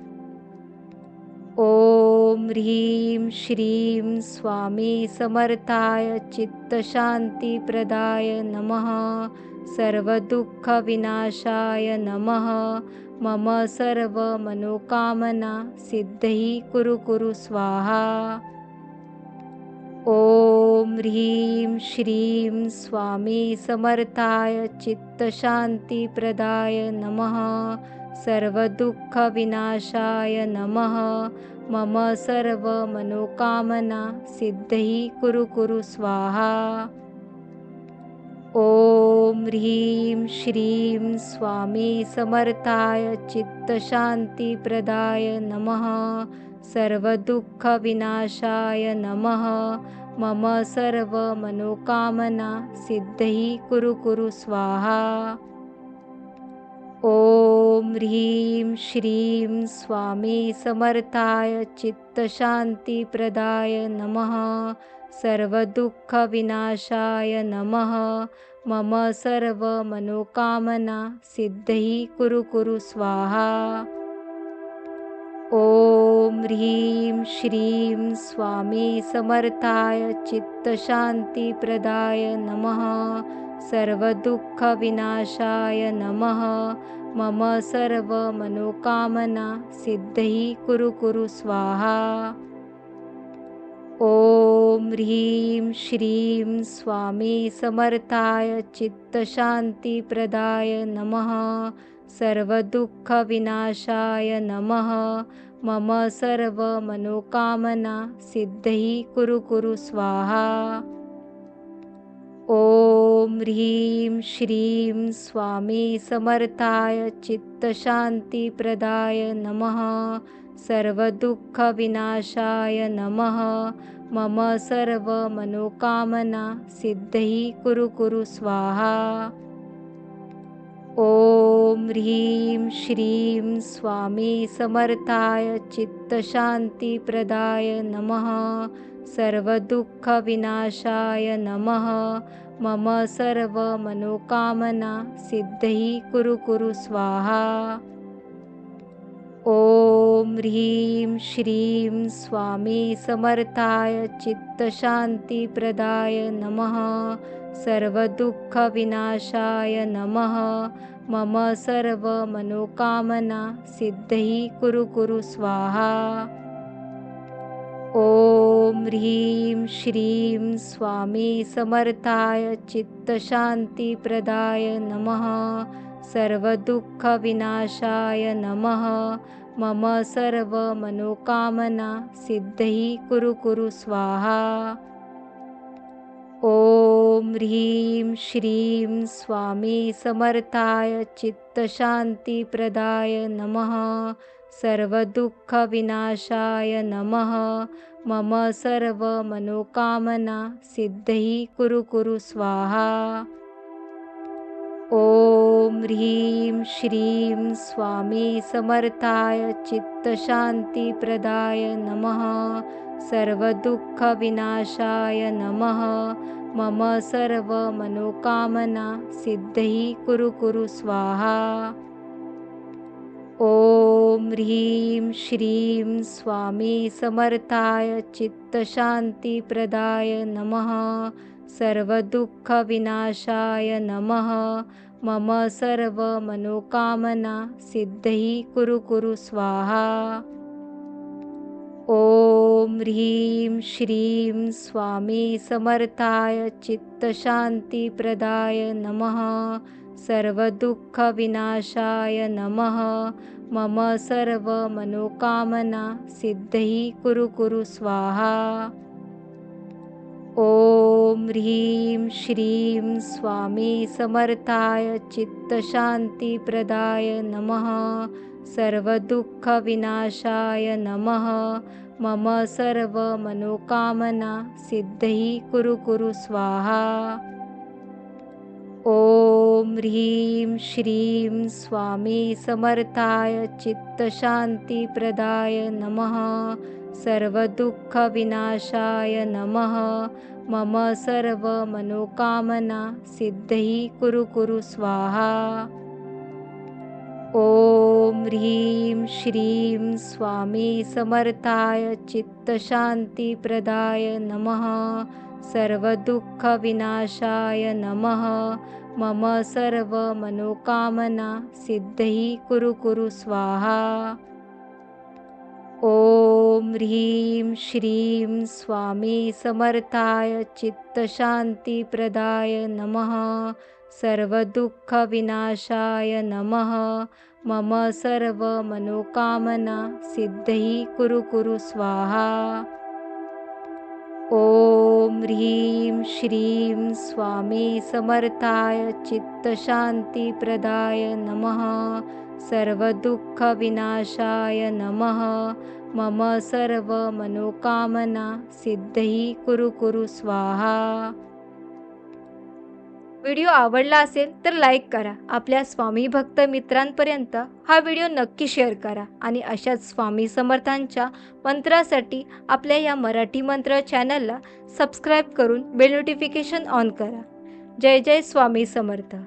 ओम ह्रीं श्रीं स्वामी समर्थाय चित्तशान्तिप्रदाय नमः. सर्वदुःखविनाशाय नमः. मम सर्व मनोकामना सिद्धही कुरु कुरु स्वाहा. ओम ह्रीं श्रीं स्वामी समर्थाय चित्तशान्तिप्रदाय नमः. सर्वदुःखविनाशाय नमः. मम सर्व मनोकामना सिद्धही कुरु कुरु स्वाहा. ओम ह्रीं श्रीं स्वामी समर्थाय चित्तशान्तिप्रदाय नमः. सर्वदुःखविनाशाय नमः. मम सर्व मनोकामना सिद्धही कुरु कुरु स्वाहा. ओम ह्रीं श्रीं स्वामी समर्थाय चित्तशान्तिप्रदाय नमः. सर्वदुःखविनाशाय नमः. मम सर्व मनोकामना सिद्धही कुरु कुरु स्वाहा. ओम ह्रीं श्रीं स्वामी समर्थाय चित्तशान्तिप्रदाय नमः. सर्वदुःखविनाशाय नमः. मम सर्व मनोकामना सिद्धही कुरु कुरु स्वाहा. ओम ह्रीं श्रीं स्वामी समर्थाय चित्तशान्तिप्रदाय नमः. सर्वदुःखविनाशाय नमः. मम सर्व मनोकामना सिद्धही कुरु कुरु स्वाहा. ओम ह्रीं श्रीं स्वामी समर्थाय चित्तशान्तिप्रदाय नमः. सर्वदुःखविनाशाय नमः. मम सर्व मनोकामना सिद्धही कुरु कुरु स्वाहा. ओम ह्रीं श्रीं स्वामी समर्थाय चित्तशान्तिप्रदाय नमः. सर्वदुःखविनाशाय नमः. मम सर्व मनोकामना सिद्धही कुरु कुरु स्वाहा. ओम ह्रीं श्रीं स्वामी समर्थाय चित्तशान्तिप्रदाय नमः. सर्वदुःखविनाशाय नमः. मम सर्व मनोकामना सिद्धही कुरु कुरु स्वाहा. ओम ह्रीं श्रीं स्वामी समर्थाय चित्तशान्तिप्रदाय नमः. सर्वदुःखविनाशाय नमः. मम सर्व मनोकामना सिद्धही कुरु कुरु स्वाहा. ओम ह्रीं श्रीं स्वामी समर्थाय चित्तशान्तिप्रदाय नमः. सर्वदुःखविनाशाय नमः. मम सर्व मनोकामना सिद्धही कुरु कुरु स्वाहा. ओम ह्रीं श्रीं स्वामी समर्थाय चित्तशान्तिप्रदाय नमः. सर्वदुःखविनाशाय नमः. मम सर्व मनोकामना सिद्धही कुरु कुरु स्वाहा. ओम ह्रीं श्रीं स्वामी समर्थाय चित्तशान्तिप्रदाय नमः. सर्वदुःखविनाशाय नमः. मम सर्व मनोकामना सिद्धही कुरु कुरु स्वाहा. ओम ह्रीं श्रीं स्वामी समर्थाय चित्तशान्तिप्रदाय नमः. सर्वदुःखविनाशाय नमः. मम सर्व मनोकामना सिद्धही कुरु कुरु स्वाहा. ओम ह्रीं श्रीं स्वामी समर्थाय चित्तशान्तिप्रदाय नमः. सर्वदुःखविनाशाय नमः. मम सर्व मनोकामना सिद्धही कुरु कुरु स्वाहा. ओम ह्रीं श्रीं स्वामी समर्थाय चित्तशान्तिप्रदाय नमः. सर्वदुःखविनाशाय नमः। मम सर्व मनोकामना सिद्धही कुरु कुरु स्वाहा। ओम ह्रीं श्रीं स्वामी समर्थाय चित्तशान्तिप्रदाय नमः। सर्वदुःखविनाशाय नमः। मम सर्व मनोकामना सिद्धही कुरु कुरु स्वाहा। ओम ह्रीं श्रीं स्वामी समर्थाय चित्तशान्तिप्रदाय नमः। सर्वदुःखविनाशाय नमः। मम सर्व मनोकामना सिद्धही कुरु कुरु स्वाहा। ओम ह्रीं श्रीं स्वामी समर्थाय चित्तशान्तिप्रदाय नमः। सर्वदुःखविनाशाय नमः। मम सर्व मनोकामना सिद्धही कुरु कुरु स्वाहा। व्हिडिओ आवडला असेल तर लाईक करा, आपल्या स्वामी भक्त मित्रांपर्यंत हा व्हिडिओ नक्की शेअर करा आणि अशाच स्वामी समर्थांच्या मंत्रासाठी आपल्या या मराठी मंत्र चॅनलला सबस्क्राईब करून बेल नोटिफिकेशन ऑन करा। जय जय स्वामी समर्थ।